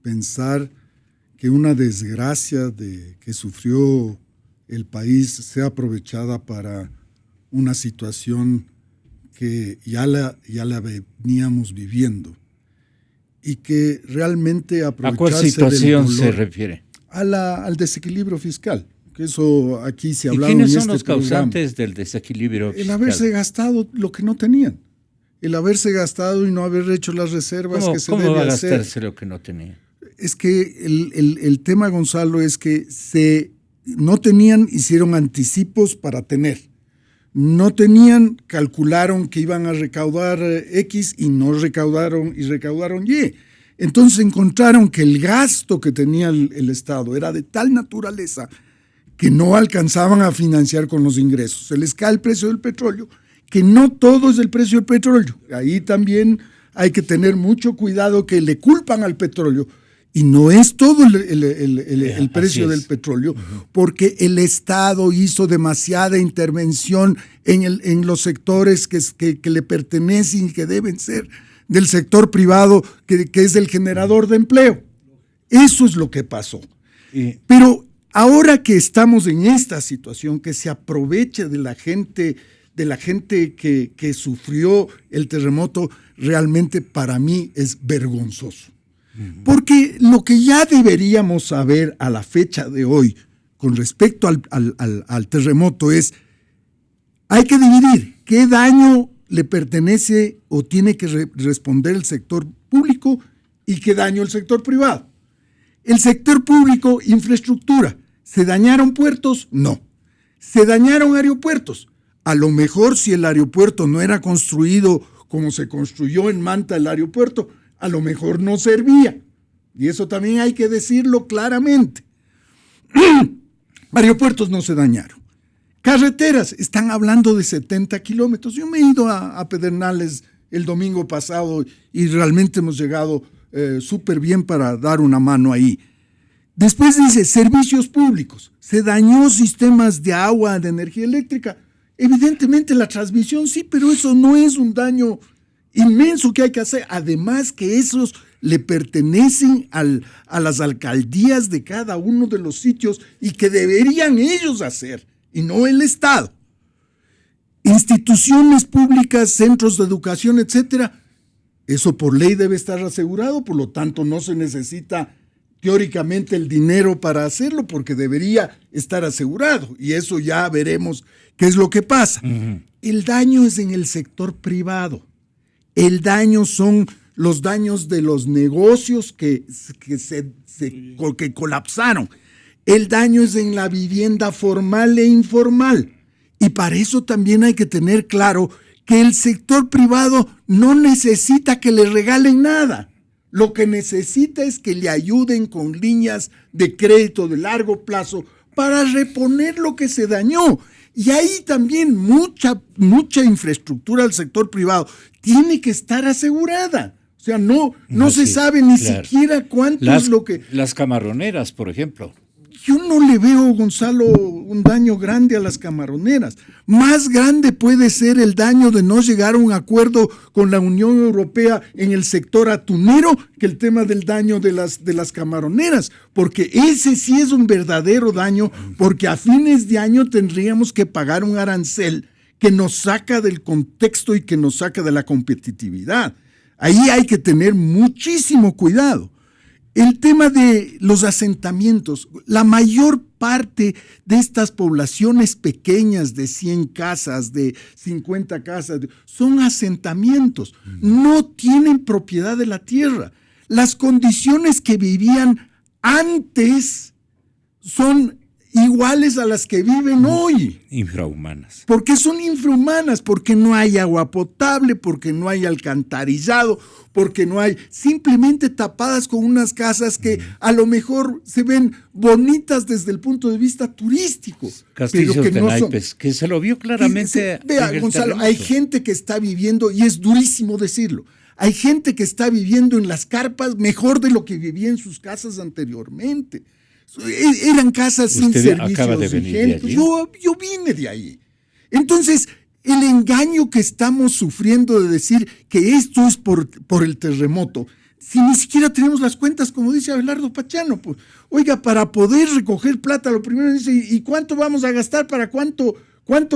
pensar que una desgracia que sufrió el país sea aprovechada para una situación que ya la veníamos viviendo y que realmente aprovecharse. ¿A cuál situación del dolor, se refiere? al desequilibrio fiscal. Que eso aquí se ha hablado. ¿Y quiénes en son este los causantes programa. del desequilibrio fiscal? El haberse gastado lo que no tenían. El haberse gastado y no haber hecho las reservas que se debe hacer. ¿Cómo va a gastarse lo que no tenía? Es que el tema, Gonzalo, es que no tenían, hicieron anticipos para tener. No tenían, calcularon que iban a recaudar X y no recaudaron Y. Entonces encontraron que el gasto que tenía el Estado era de tal naturaleza que no alcanzaban a financiar con los ingresos. Se les cae el precio del petróleo, que no todo es el precio del petróleo. Ahí también hay que tener mucho cuidado, que le culpan al petróleo y no es todo el precio del petróleo, porque el Estado hizo demasiada intervención en los sectores que le pertenecen y que deben ser del sector privado, que es el generador de empleo. Eso es lo que pasó. Pero ahora que estamos en esta situación, que se aproveche de la gente que sufrió el terremoto, realmente para mí es vergonzoso. Porque lo que ya deberíamos saber a la fecha de hoy con respecto al terremoto es, hay que dividir qué daño le pertenece o tiene que responder el sector público y qué daño el sector privado. El sector público, infraestructura. ¿Se dañaron puertos? No. ¿Se dañaron aeropuertos? A lo mejor si el aeropuerto no era construido como se construyó en Manta el aeropuerto, a lo mejor no servía. Y eso también hay que decirlo claramente. Aeropuertos no se dañaron. Carreteras, están hablando de 70 kilómetros. Yo me he ido a Pedernales el domingo pasado y realmente hemos llegado súper bien para dar una mano ahí. Después dice servicios públicos. Se dañó sistemas de agua, de energía eléctrica. Evidentemente la transmisión sí, pero eso no es un daño inmenso que hay que hacer. Además que esos le pertenecen a las alcaldías de cada uno de los sitios y que deberían ellos hacer, y no el Estado. Instituciones públicas, centros de educación, etcétera, eso por ley debe estar asegurado, por lo tanto no se necesita teóricamente el dinero para hacerlo porque debería estar asegurado, y eso ya veremos qué es lo que pasa. El daño es en el sector privado. El daño son los daños de los negocios que colapsaron. El daño es en la vivienda formal e informal. Y para eso también hay que tener claro que el sector privado no necesita que le regalen nada. Lo que necesita es que le ayuden con líneas de crédito de largo plazo para reponer lo que se dañó. Y ahí también mucha infraestructura del sector privado tiene que estar asegurada. O sea, no se sabe ni siquiera cuánto es lo que... Las camaroneras, por ejemplo. Yo no le veo, Gonzalo, un daño grande a las camaroneras. Más grande puede ser el daño de no llegar a un acuerdo con la Unión Europea en el sector atunero que el tema del daño de las camaroneras, porque ese sí es un verdadero daño, porque a fines de año tendríamos que pagar un arancel que nos saca del contexto y que nos saca de la competitividad. Ahí hay que tener muchísimo cuidado. El tema de los asentamientos, la mayor parte de estas poblaciones pequeñas de 100 casas, de 50 casas, son asentamientos, no tienen propiedad de la tierra. Las condiciones que vivían antes son iguales a las que viven hoy. Infrahumanas. ¿Por qué son infrahumanas? Porque no hay agua potable, porque no hay alcantarillado, porque no hay, simplemente tapadas con unas casas que a lo mejor se ven bonitas desde el punto de vista turístico. Castillos pero que de no naipes, que se lo vio claramente. Vea, Gonzalo, hay gente que está viviendo, y es durísimo decirlo, Hay gente que está viviendo en las carpas mejor de lo que vivía en sus casas anteriormente. Eran casas sin acaba de servicios venir de higiénicos. allí. Yo vine de ahí. Entonces, el engaño que estamos sufriendo de decir que esto es por el terremoto, si ni siquiera tenemos las cuentas, como dice Abelardo Pachano, pues, oiga, para poder recoger plata, lo primero dice, ¿y cuánto vamos a gastar para cuánto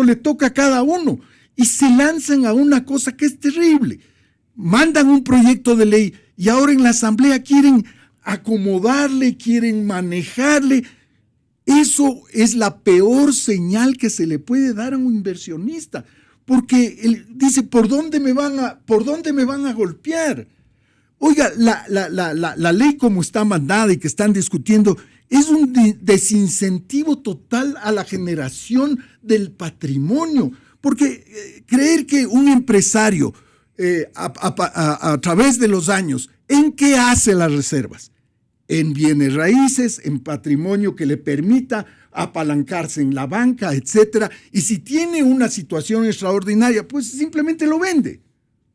le toca a cada uno? Y se lanzan a una cosa que es terrible. Mandan un proyecto de ley y ahora en la asamblea quieren acomodarle, quieren manejarle. Eso es la peor señal que se le puede dar a un inversionista, porque él dice, ¿por dónde me van a golpear? Oiga, la ley como está mandada y que están discutiendo es un desincentivo total a la generación del patrimonio, porque creer que un empresario a través de los años, ¿en qué hace las reservas? En bienes raíces, en patrimonio que le permita apalancarse en la banca, etcétera, y si tiene una situación extraordinaria, pues simplemente lo vende,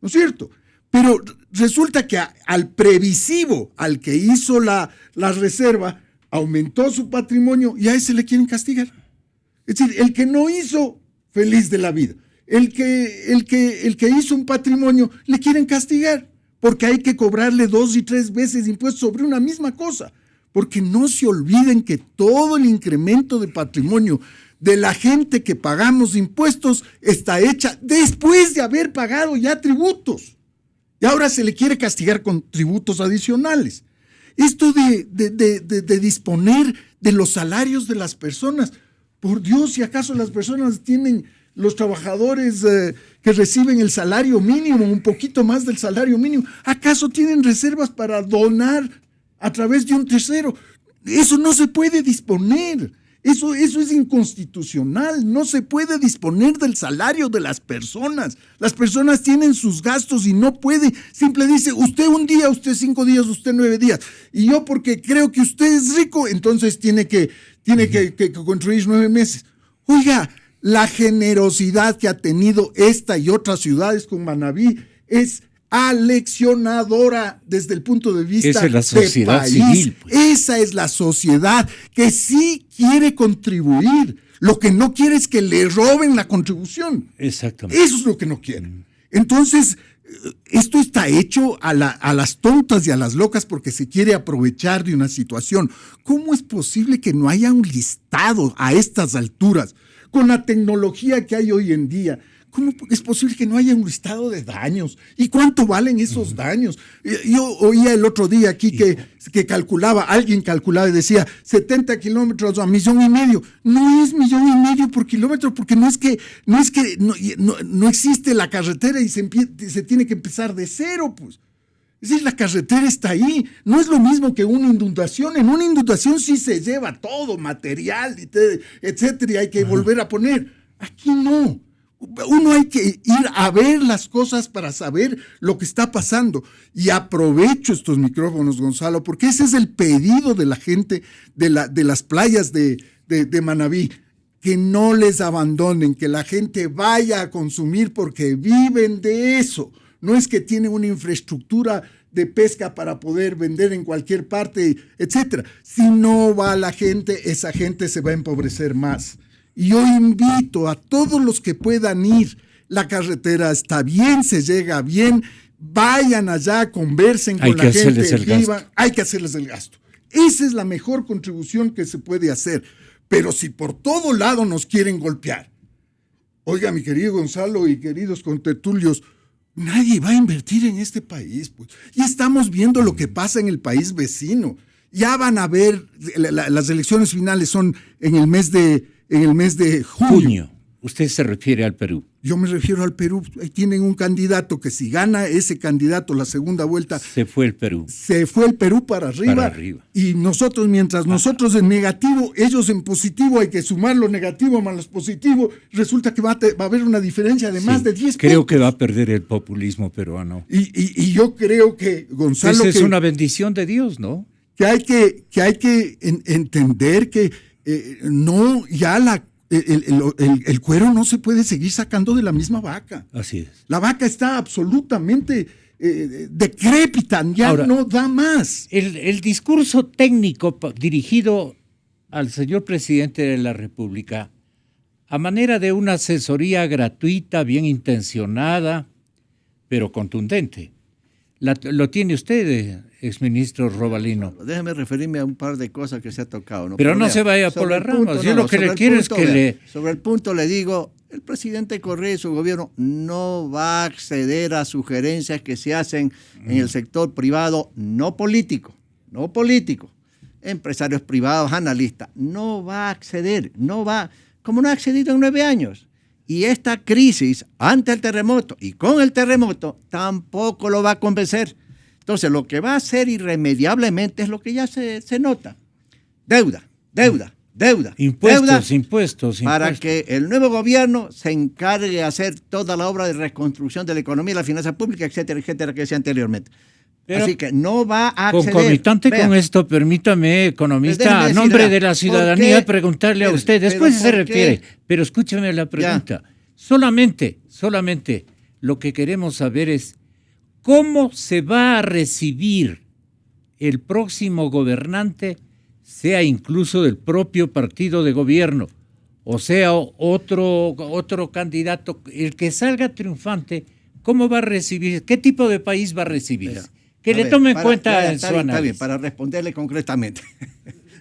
¿no es cierto? Pero resulta que al previsivo, al que hizo la reserva, aumentó su patrimonio y a ese le quieren castigar. Es decir, el que no hizo, feliz de la vida. El que hizo un patrimonio, le quieren castigar, porque hay que cobrarle 2 y 3 veces impuestos sobre una misma cosa. Porque no se olviden que todo el incremento de patrimonio de la gente que pagamos impuestos está hecha después de haber pagado ya tributos. Y ahora se le quiere castigar con tributos adicionales. Esto de disponer de los salarios de las personas. Por Dios, si acaso las personas tienen, los trabajadores que reciben el salario mínimo, un poquito más del salario mínimo, ¿acaso tienen reservas para donar a través de un tercero? Eso no se puede disponer. Eso es inconstitucional. No se puede disponer del salario de las personas. Las personas tienen sus gastos y no puede. Simple dice, usted un día, usted 5 días, usted 9 días. Y yo porque creo que usted es rico, entonces tiene que construir 9 meses. Oiga, la generosidad que ha tenido esta y otras ciudades con Manabí es aleccionadora desde el punto de vista esa es la sociedad país. civil, pues. Esa es la sociedad que sí quiere contribuir. Lo que no quiere es que le roben la contribución. Exactamente. Eso es lo que no quieren. Entonces, esto está hecho a las tontas y a las locas porque se quiere aprovechar de una situación. ¿Cómo es posible que no haya un listado a estas alturas con la tecnología que hay hoy en día? ¿Cómo es posible que no haya un listado de daños? ¿Y cuánto valen esos daños? Yo oía el otro día aquí que alguien calculaba y decía 70 kilómetros a 1,5 millones. No es 1,5 millones por kilómetro, porque no existe la carretera y se tiene que empezar de cero, pues. Es decir, la carretera está ahí. No es lo mismo que una inundación. En una inundación sí se lleva todo, material, etcétera, y hay que volver a poner. Aquí no. Uno hay que ir a ver las cosas para saber lo que está pasando. Y aprovecho estos micrófonos, Gonzalo, porque ese es el pedido de la gente de las playas de Manabí. Que no les abandonen, que la gente vaya a consumir porque viven de eso. No es que tienen una infraestructura de pesca para poder vender en cualquier parte, etcétera. Si no va la gente, esa gente se va a empobrecer más. Y yo invito a todos los que puedan ir. La carretera está bien, se llega bien. Vayan allá, conversen con la gente, vivan. Hay que hacerles el gasto. Esa es la mejor contribución que se puede hacer. Pero si por todo lado nos quieren golpear, oiga, mi querido Gonzalo y queridos contertulios, nadie va a invertir en este país, pues. Y estamos viendo lo que pasa en el país vecino. Ya van a ver, las elecciones finales son en el mes de junio. Usted se refiere al Perú. Yo me refiero al Perú. Ahí tienen un candidato que si gana ese candidato la segunda vuelta... Se fue el Perú. Se fue el Perú para arriba. Para arriba. Y nosotros, mientras nosotros en negativo, ellos en positivo, hay que sumar lo negativo más lo positivo, resulta que va a haber una diferencia de más de 10 puntos. Creo que va a perder el populismo peruano. Y yo creo que, Gonzalo... Esa es una bendición de Dios, ¿no? Que hay que entender que no, ya el cuero no se puede seguir sacando de la misma vaca. Así es. La vaca está absolutamente decrépitan, ya Ahora, no da más. El discurso técnico dirigido al señor presidente de la República, a manera de una asesoría gratuita, bien intencionada, pero contundente. Lo tiene usted, exministro Robalino. Déjeme referirme a un par de clas que se ha tocado. ¿no? Pero no vea, se vaya por sobre las el punto, ramas. Yo lo que sobre le el quiero es punto, que vea, Sobre el punto le digo, el presidente Correa y su gobierno no va a acceder a sugerencias que se hacen en el sector privado, no político, empresarios privados, analistas, no va a acceder, como no ha accedido en 9 años. Y esta crisis, ante el terremoto y con el terremoto, tampoco lo va a convencer. Entonces, lo que va a hacer irremediablemente es lo que ya se nota. Deuda. Impuestos. Para que el nuevo gobierno se encargue de hacer toda la obra de reconstrucción de la economía y la finanza pública, etcétera, que decía anteriormente. Pero así que no va a acceder. Concomitante Vea, con esto, permítame, economista, déjeme a decir, nombre vea, de la ¿por ciudadanía, qué? preguntarle a Pero, usted. Después pero se ¿por refiere, qué? pero escúcheme la pregunta. Solamente lo que queremos saber es cómo se va a recibir el próximo gobernante, sea incluso del propio partido de gobierno, o sea otro candidato, el que salga triunfante, ¿cómo va a recibir? ¿Qué tipo de país va a recibir? Mira, Que a le ver, tome en para- cuenta ya, en está su bien, está bien, análisis. para responderle concretamente.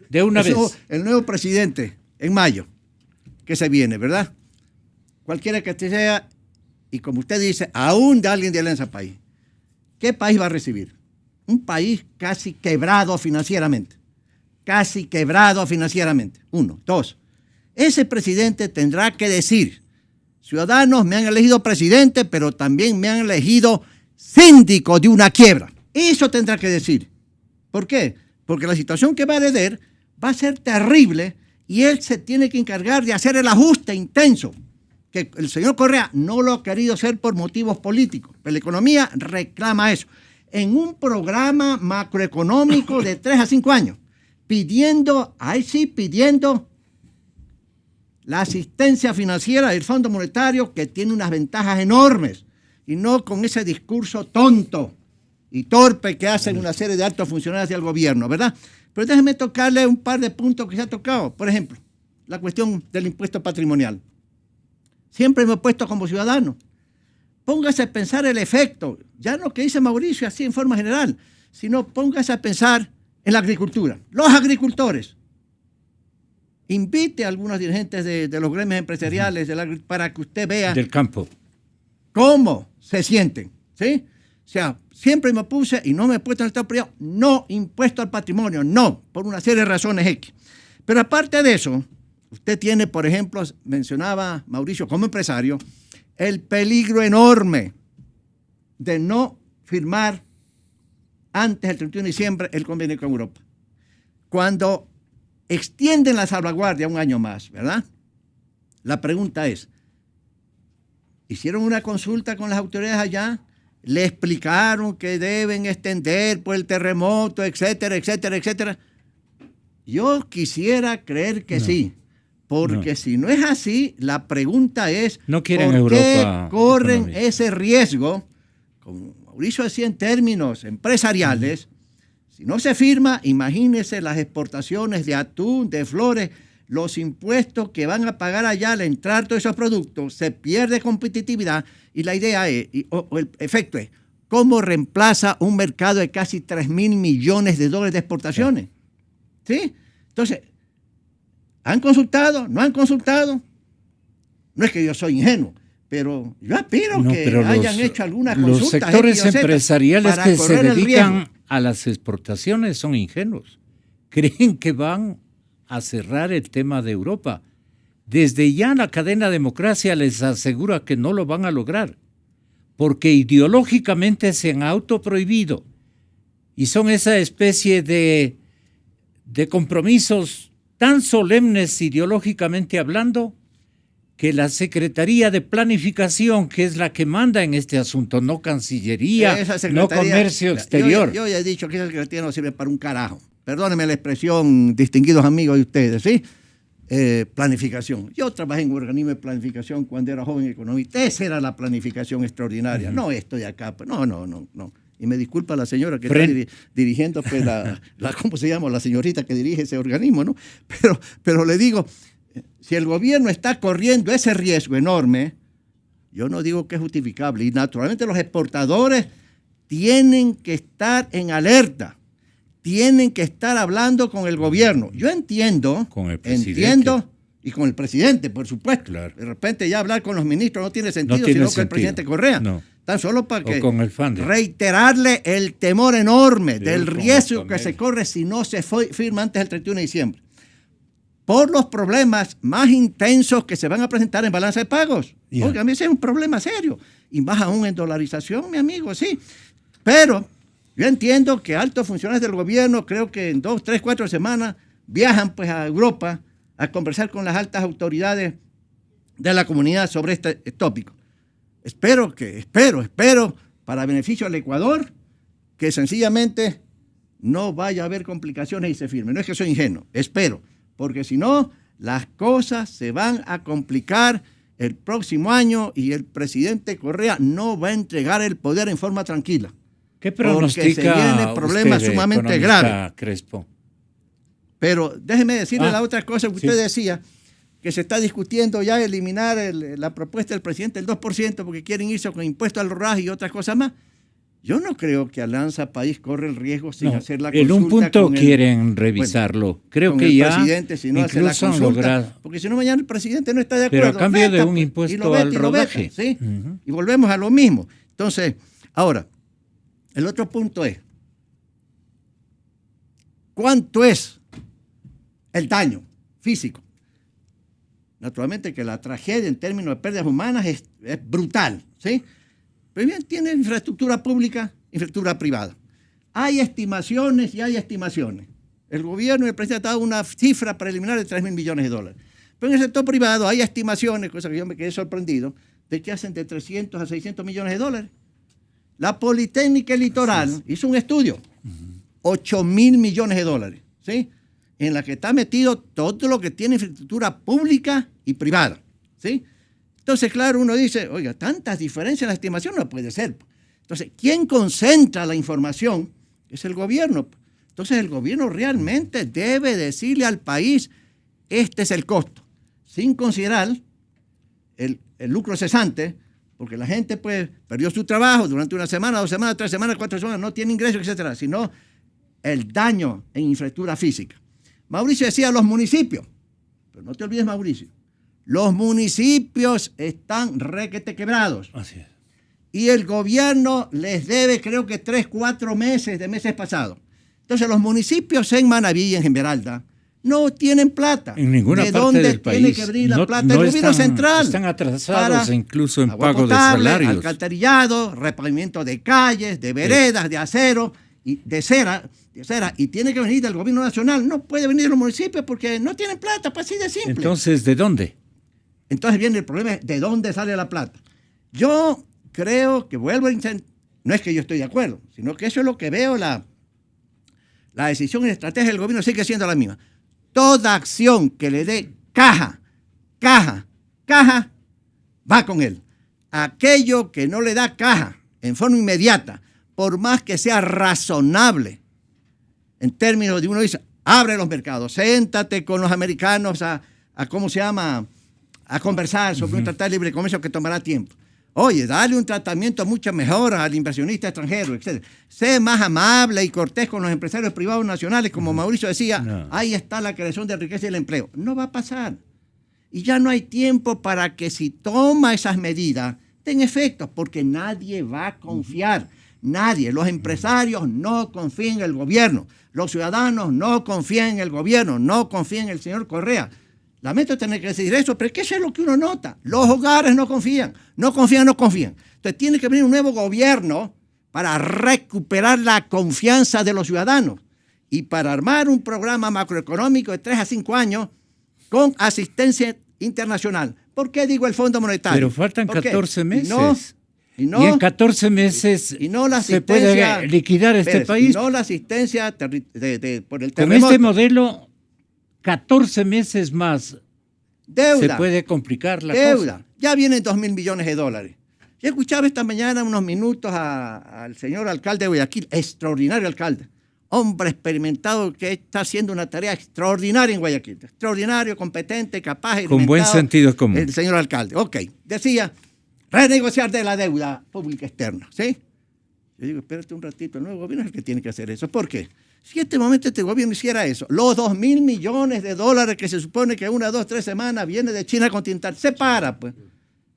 De una vez. El nuevo presidente, en mayo, que se viene, ¿verdad? Cualquiera que este sea, y como usted dice, aún de alguien de Alianza País, ¿qué país va a recibir? Un país casi quebrado financieramente. Uno. Dos, ese presidente tendrá que decir, ciudadanos me han elegido presidente, pero también me han elegido síndico de una quiebra. Eso tendrá que decir. ¿Por qué? Porque la situación que va a heredar va a ser terrible y él se tiene que encargar de hacer el ajuste intenso, que el señor Correa no lo ha querido hacer por motivos políticos, pero la economía reclama eso. En un programa macroeconómico de 3 a 5 años, pidiendo la asistencia financiera del Fondo Monetario, que tiene unas ventajas enormes, y no con ese discurso tonto y torpe que hacen una serie de altos funcionarios del gobierno, ¿verdad? Pero déjeme tocarle un par de puntos que se ha tocado. Por ejemplo, la cuestión del impuesto patrimonial. Siempre me he puesto como ciudadano. Póngase a pensar el efecto, ya no que dice Mauricio así en forma general, sino póngase a pensar en la agricultura. Los agricultores. Invite a algunos dirigentes de los gremios empresariales para que usted vea Del campo. cómo se sienten, ¿sí? O sea, siempre me puse y no me he puesto en el estado privado, no impuesto al patrimonio, no, por una serie de razones X. Pero aparte de eso, usted tiene, por ejemplo, mencionaba Mauricio como empresario, el peligro enorme de no firmar antes del 31 de diciembre el convenio con Europa. Cuando extienden la salvaguardia un año más, ¿verdad? La pregunta es, ¿hicieron una consulta con las autoridades allá? ¿Le explicaron que deben extender por el terremoto, etcétera, etcétera, etcétera? Yo quisiera creer que sí, porque si no es así, la pregunta es, No quieren ¿por qué Europa corren economía? ese riesgo? Como Mauricio decía en términos empresariales, si no se firma, imagínese las exportaciones de atún, de flores, los impuestos que van a pagar allá al entrar todos esos productos, se pierde competitividad y la idea es, o el efecto es, ¿cómo reemplaza un mercado de casi 3.000 millones de dólares de exportaciones? ¿Sí? Entonces, ¿han consultado? ¿No han consultado? No es que yo soy ingenuo, pero yo aspiro que hayan hecho alguna consulta. Los sectores empresariales que se dedican riesgo. a las exportaciones son ingenuos. Creen que van a cerrar el tema de Europa. Desde ya la cadena Democracia les asegura que no lo van a lograr, porque ideológicamente se han autoprohibido y son esa especie de compromisos tan solemnes ideológicamente hablando que la Secretaría de Planificación, que es la que manda en este asunto, no Cancillería, no Comercio Exterior. Yo ya he dicho que esa secretaría no sirve para un carajo. Perdónenme la expresión, distinguidos amigos de ustedes, ¿sí? planificación. Yo trabajé en un organismo de planificación cuando era joven economista. Esa era la planificación extraordinaria. No esto de acá. Pues, no. Y me disculpa la señora que está dirigiendo, pues, ¿cómo se llama? La señorita que dirige ese organismo, ¿no? Pero le digo, si el gobierno está corriendo ese riesgo enorme, yo no digo que es justificable. Y naturalmente los exportadores tienen que estar en alerta. Tienen que estar hablando con el gobierno. Yo entiendo, con el presidente. Y con el presidente, por supuesto. Claro. De repente ya hablar con los ministros no tiene sentido, No tiene sino sentido. que el presidente Correa. No. Tan solo para que con el reiterarle el temor enorme del con riesgo la que se corre si no se firma antes del 31 de diciembre. Por los problemas más intensos que se van a presentar en balanza de pagos. Yeah. Oiga, a mí ese es un problema serio. Y más aún en dolarización, mi amigo, sí. Pero yo entiendo que altos funcionarios del gobierno, creo que en 2, 3, 4 semanas, viajan pues a Europa a conversar con las altas autoridades de la comunidad sobre este tópico. Espero, para beneficio del Ecuador, que sencillamente no vaya a haber complicaciones y se firme. No es que soy ingenuo, espero, porque si no, las cosas se van a complicar el próximo año y el presidente Correa no va a entregar el poder en forma tranquila. ¿Qué pronostica porque se vienen problemas usted, sumamente graves. Crespo? Pero déjeme decirle la otra cosa que sí. usted decía, que se está discutiendo ya eliminar la propuesta del presidente del 2% porque quieren irse con impuesto al rodaje y otras cosas más. Yo no creo que Alianza País corre el riesgo sin hacer la consulta. En un punto con quieren revisarlo. Bueno, creo con que el ya presidente, si no hace la incluso han consulta, logrado. porque si no mañana el presidente no está de acuerdo. Pero a cambio de un pues, impuesto y lo veta, al y lo veta, rodaje. ¿sí? Y volvemos a lo mismo. Entonces, ahora, el otro punto es, ¿cuánto es el daño físico? Naturalmente que la tragedia en términos de pérdidas humanas es brutal, ¿sí? Pero bien, tiene infraestructura pública, infraestructura privada. Hay estimaciones y hay estimaciones. El gobierno y el presidente han dado una cifra preliminar de 3.000 millones de dólares. Pero en el sector privado hay estimaciones, cosa que yo me quedé sorprendido, de que hacen de 300 a 600 millones de dólares. La Politécnica Litoral hizo un estudio, 8.000 millones de dólares, ¿sí? En la que está metido todo lo que tiene infraestructura pública y privada, ¿sí? Entonces, claro, uno dice, oiga, tantas diferencias en la estimación no puede ser. Entonces, ¿quién concentra la información? Es el gobierno. Entonces, el gobierno realmente debe decirle al país, este es el costo, sin considerar el lucro cesante, porque la gente pues perdió su trabajo durante una semana, 2 semanas, 3 semanas, 4 semanas, no tiene ingresos, etcétera, sino el daño en infraestructura física. Mauricio decía los municipios, pero no te olvides, Mauricio, los municipios están requete quebrados. Así es. Y el gobierno les debe, creo que 3, 4 meses de meses pasados. Entonces, los municipios en Manabí y en Esmeralda no tienen plata. En ninguna ¿De parte dónde del tiene país. que venir la No- plata? no El gobierno están- central. están atrasados para incluso en agua pago de potable, salarios. alcantarillado, repavimento de calles, de veredas, de acero y de cera, y tiene que venir del gobierno nacional. No puede venir de los municipios porque no tienen plata, pues así de simple. Entonces, ¿de dónde? Entonces viene el problema de dónde sale la plata. Yo creo que vuelvo a no es que yo estoy de acuerdo, sino que eso es lo que veo, la decisión y la estrategia del gobierno sigue siendo la misma. Toda acción que le dé caja, va con él. Aquello que no le da caja en forma inmediata, por más que sea razonable, en términos de uno dice, abre los mercados, siéntate con los americanos a ¿cómo se llama?, a conversar sobre un tratado de libre comercio que tomará tiempo. Oye, dale un tratamiento mucho mejor al inversionista extranjero, etc. Sé más amable y cortés con los empresarios privados nacionales, como Mauricio decía, No. ahí está la creación de riqueza y el empleo. No va a pasar. Y ya no hay tiempo para que si toma esas medidas, den efectos, porque nadie va a confiar. Nadie. Los empresarios no confían en el gobierno. Los ciudadanos no confían en el gobierno, no confían en el señor Correa. Lamento tener que decir eso, pero es que eso es lo que uno nota. Los hogares no confían. Entonces tiene que venir un nuevo gobierno para recuperar la confianza de los ciudadanos y para armar un programa macroeconómico de 3 a 5 años con asistencia internacional. ¿Por qué digo el Fondo Monetario? Pero faltan ¿Por qué? 14 meses. Y Y en 14 meses y no la se asistencia, puede liquidar este espérese, país. y no la asistencia por el Con terremoto. este modelo 14 meses más Deuda. se puede complicar la Deuda. cosa. Ya vienen 2.000 millones de dólares. Yo escuchaba esta mañana unos minutos al señor alcalde de Guayaquil, extraordinario alcalde, hombre experimentado que está haciendo una tarea extraordinaria en Guayaquil, extraordinario, competente, capaz, Con buen sentido común. el señor alcalde. Ok, decía, renegociar de la deuda pública externa, ¿sí? Yo digo, espérate un ratito, el nuevo gobierno es el que tiene que hacer eso. ¿Por qué? Si en este momento este gobierno hiciera eso, los 2.000 millones de dólares que se supone que 1, 2, 3 semanas viene de China continental, se para, pues,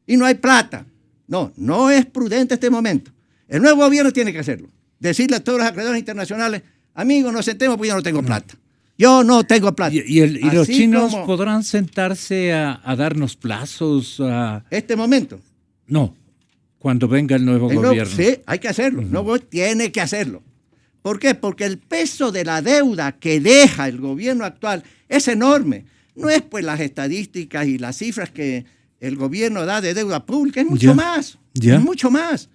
y no hay plata. No, no es prudente este momento. El nuevo gobierno tiene que hacerlo. Decirle a todos los acreedores internacionales, amigos, nos sentemos porque yo no tengo plata. Yo no tengo plata. Y los Así chinos como podrán sentarse a darnos plazos. este momento. No, cuando venga el nuevo gobierno. Sí, hay que hacerlo. El nuevo gobierno tiene que hacerlo. ¿Por qué? Porque el peso de la deuda que deja el gobierno actual es enorme. No es pues las estadísticas y las cifras que el gobierno da de deuda pública, es mucho más. Es mucho más.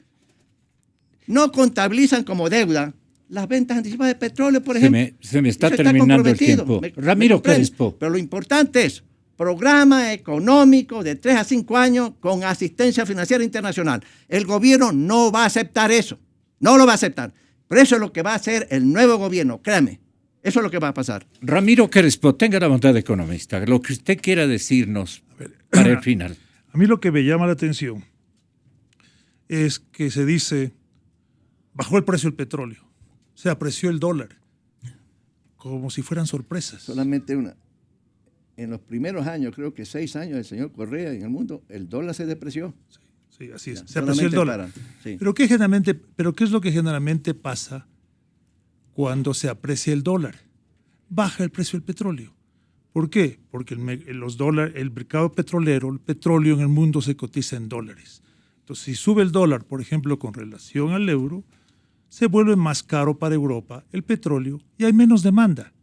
No contabilizan como deuda las ventas anticipadas de petróleo, por ejemplo. Se me está Eso terminando el comprometido. tiempo. Ramiro Crespo. Pero lo importante es programa económico de 3 a 5 años con asistencia financiera internacional. El gobierno no va a aceptar eso. No lo va a aceptar. Pero eso es lo que va a hacer el nuevo gobierno, créame. Eso es lo que va a pasar. Ramiro Crespo, tenga la bondad de economista. Lo que usted quiera decirnos para el final. A mí lo que me llama la atención es que se dice, bajó el precio del petróleo, se apreció el dólar, como si fueran sorpresas. Solamente una. En los primeros años, creo que 6 años del señor Correa en el mundo, el dólar se depreció. Sí, así es. Ya, Se apreció el dólar. sí. Pero ¿qué es lo que generalmente pasa cuando se aprecia el dólar? Baja el precio del petróleo. ¿Por qué? Porque el mercado petrolero, el petróleo en el mundo se cotiza en dólares. Entonces, si sube el dólar, por ejemplo, con relación al euro, se vuelve más caro para Europa el petróleo y hay menos demanda.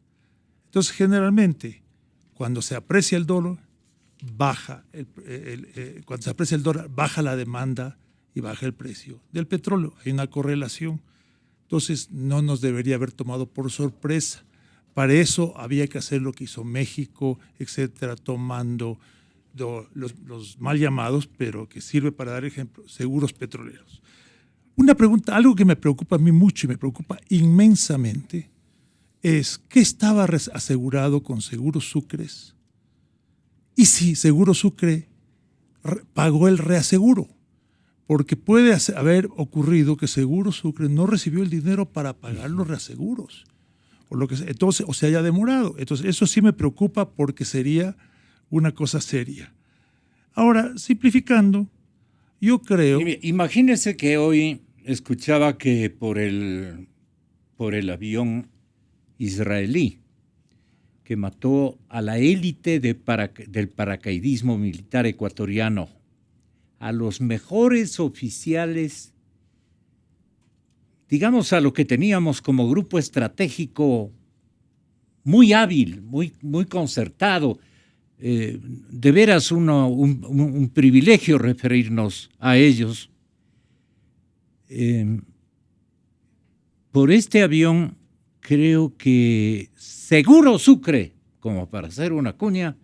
Entonces, generalmente, cuando se aprecia el dólar, baja la demanda y baja el precio del petróleo. Hay una correlación. Entonces, no nos debería haber tomado por sorpresa. Para eso había que hacer lo que hizo México, etcétera, tomando los mal llamados, pero que sirve para dar ejemplo, seguros petroleros. Una pregunta, algo que me preocupa a mí mucho y me preocupa inmensamente, es ¿qué estaba asegurado con Seguros Sucres? Y si Seguro Sucre pagó el reaseguro, porque puede haber ocurrido que Seguro Sucre no recibió el dinero para pagar los reaseguros, o lo que sea, entonces, o se haya demorado. Entonces, eso sí me preocupa porque sería una cosa seria. Ahora, simplificando, yo creo... Imagínese que hoy escuchaba que por el avión israelí que mató a la élite del paracaidismo militar ecuatoriano, a los mejores oficiales, digamos a lo que teníamos como grupo estratégico muy hábil, muy concertado. De veras un privilegio referirnos a ellos. Por este avión creo que Seguro Sucre, como para hacer una cuña,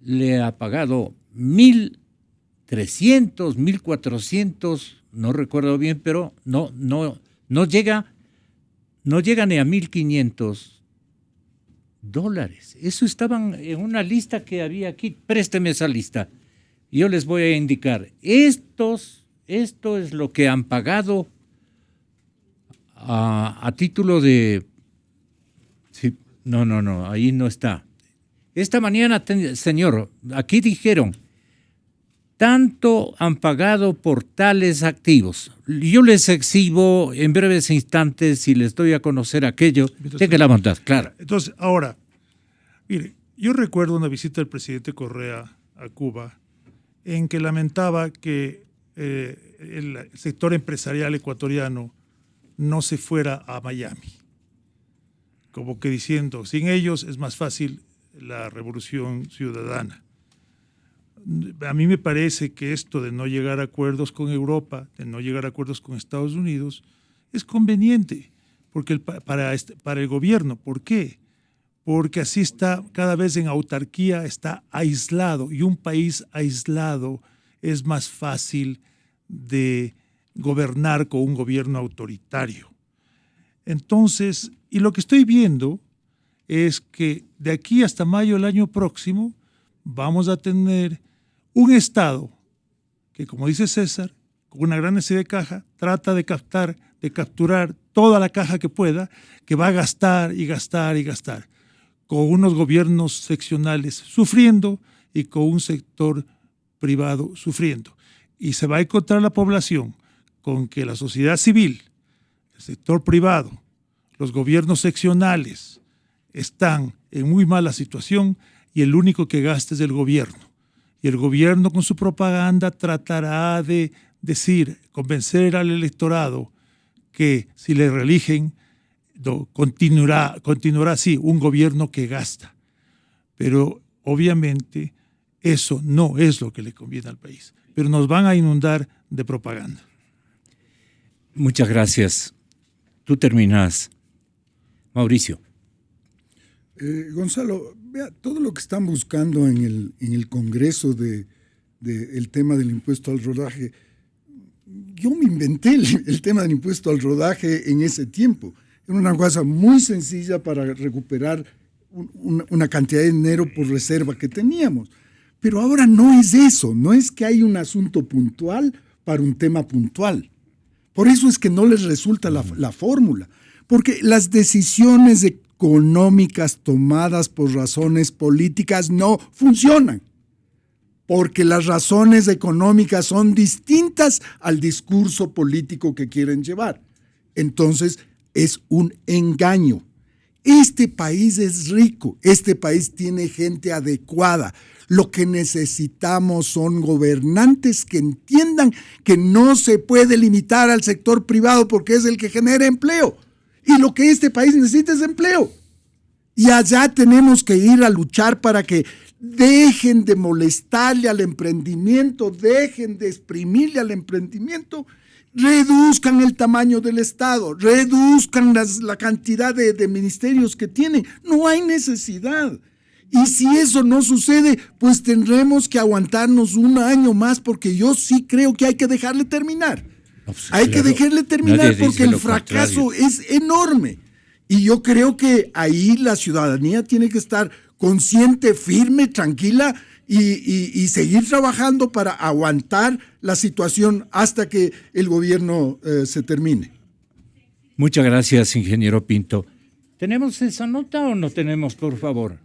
le ha pagado 1.300, 1.400, no recuerdo bien, pero no llega ni a $1.500. Eso estaban en una lista que había aquí. Présteme esa lista. Yo les voy a indicar. Esto es lo que han pagado a título de... Sí, no, ahí no está. Esta mañana, señor, aquí dijeron, tanto han pagado por tales activos. Yo les exhibo en breves instantes y les doy a conocer aquello. Tenga la bondad, claro. Entonces, ahora, mire, yo recuerdo una visita del presidente Correa a Cuba en que lamentaba que el sector empresarial ecuatoriano no se fuera a Miami. Como que diciendo, sin ellos es más fácil la revolución ciudadana. A mí me parece que esto de no llegar a acuerdos con Europa, de no llegar a acuerdos con Estados Unidos, es conveniente porque para el gobierno. ¿Por qué? porque así está cada vez en autarquía, está aislado, y un país aislado es más fácil de gobernar con un gobierno autoritario. Entonces, y lo que estoy viendo es que de aquí hasta mayo del año próximo vamos a tener un Estado que, como dice César, con una gran necesidad de caja, trata de capturar toda la caja que pueda, que va a gastar y gastar y gastar, con unos gobiernos seccionales sufriendo y con un sector privado sufriendo. Y se va a encontrar la población con que la sociedad civil, el sector privado, los gobiernos seccionales están en muy mala situación y el único que gasta es el gobierno. Y el gobierno con su propaganda tratará de convencer al electorado que si le reeligen continuará así, un gobierno que gasta. Pero obviamente eso no es lo que le conviene al país. Pero nos van a inundar de propaganda. Muchas gracias. Tú terminas. Mauricio. Gonzalo, vea, todo lo que están buscando en el Congreso el tema del impuesto al rodaje, yo me inventé el tema del impuesto al rodaje en ese tiempo. Era una cosa muy sencilla para recuperar una cantidad de dinero por reserva que teníamos. Pero ahora no es eso, no es que hay un asunto puntual para un tema puntual. Por eso es que no les resulta la fórmula, porque las decisiones económicas tomadas por razones políticas no funcionan, porque las razones económicas son distintas al discurso político que quieren llevar. Entonces, es un engaño. Este país es rico, este país tiene gente adecuada. Lo que necesitamos son gobernantes que entiendan que no se puede limitar al sector privado porque es el que genera empleo. Y lo que este país necesita es empleo. Y allá tenemos que ir a luchar para que dejen de molestarle al emprendimiento, dejen de exprimirle al emprendimiento, reduzcan el tamaño del Estado, reduzcan la cantidad de ministerios que tienen. No hay necesidad. Y si eso no sucede, pues tendremos que aguantarnos un año más, porque yo sí creo que hay que dejarle terminar. No, pues, hay que dejarle terminar porque el fracaso es enorme. Y yo creo que ahí la ciudadanía tiene que estar consciente, firme, tranquila y seguir trabajando para aguantar la situación hasta que el gobierno se termine. Muchas gracias, ingeniero Pinto. ¿Tenemos esa nota o no tenemos, por favor?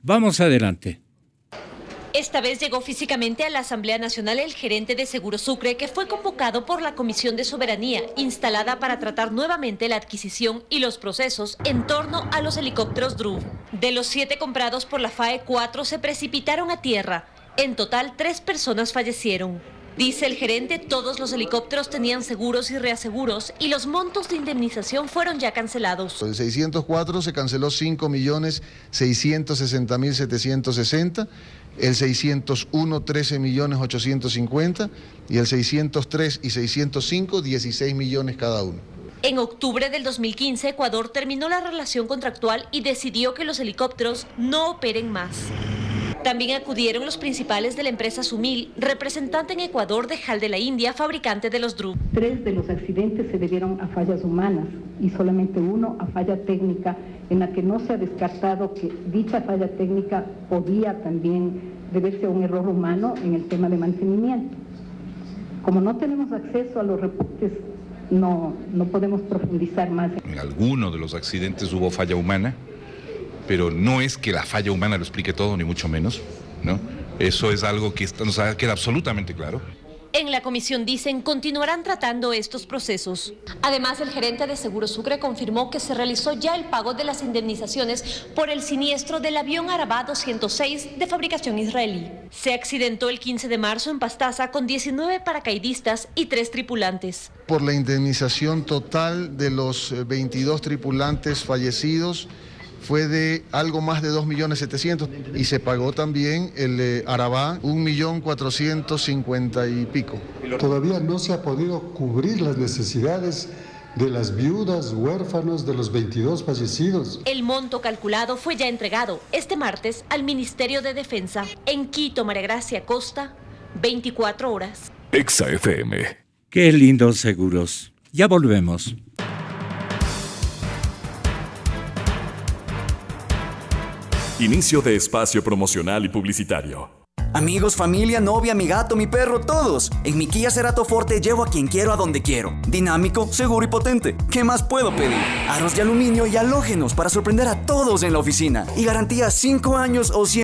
Vamos adelante. Esta vez llegó físicamente a la Asamblea Nacional el gerente de Seguro Sucre, que fue convocado por la Comisión de Soberanía, instalada para tratar nuevamente la adquisición y los procesos en torno a los helicópteros DRUV. De los 7 comprados por la FAE, 4 se precipitaron a tierra. En total, 3 personas fallecieron. Dice el gerente, todos los helicópteros tenían seguros y reaseguros y los montos de indemnización fueron ya cancelados. El 604 se canceló 5.660.760, el 601 13.850.000 y el 603 y 605 16 millones cada uno. En octubre del 2015, Ecuador terminó la relación contractual y decidió que los helicópteros no operen más. También acudieron los principales de la empresa Sumil, representante en Ecuador de HAL de la India, fabricante de los DRUV. 3 de los accidentes se debieron a fallas humanas y solamente 1 a falla técnica, en la que no se ha descartado que dicha falla técnica podía también deberse a un error humano en el tema de mantenimiento. Como no tenemos acceso a los reportes, no podemos profundizar más. En alguno de los accidentes hubo falla humana, pero no es que la falla humana lo explique todo, ni mucho menos, ¿no? Eso es algo que nos queda absolutamente claro. En la comisión dicen continuarán tratando estos procesos. Además, el gerente de Seguro Sucre confirmó que se realizó ya el pago de las indemnizaciones por el siniestro del avión Arabá 206 de fabricación israelí. Se accidentó el 15 de marzo en Pastaza con 19 paracaidistas y 3 tripulantes. Por la indemnización total de los 22 tripulantes fallecidos, fue de algo más de 2.700.000 y se pagó también el Arabá 1.450.000 y pico. Todavía no se ha podido cubrir las necesidades de las viudas, huérfanos de los 22 fallecidos. El monto calculado fue ya entregado este martes al Ministerio de Defensa. En Quito, María Gracia Costa, 24 horas. Exa FM. Qué lindos seguros. Ya volvemos. Inicio de espacio promocional y publicitario. Amigos, familia, novia, mi gato, mi perro, todos. En mi Kia Cerato Forte llevo a quien quiero a donde quiero. Dinámico, seguro y potente. ¿Qué más puedo pedir? Aros de aluminio y halógenos para sorprender a todos en la oficina. Y garantía 5 años o 100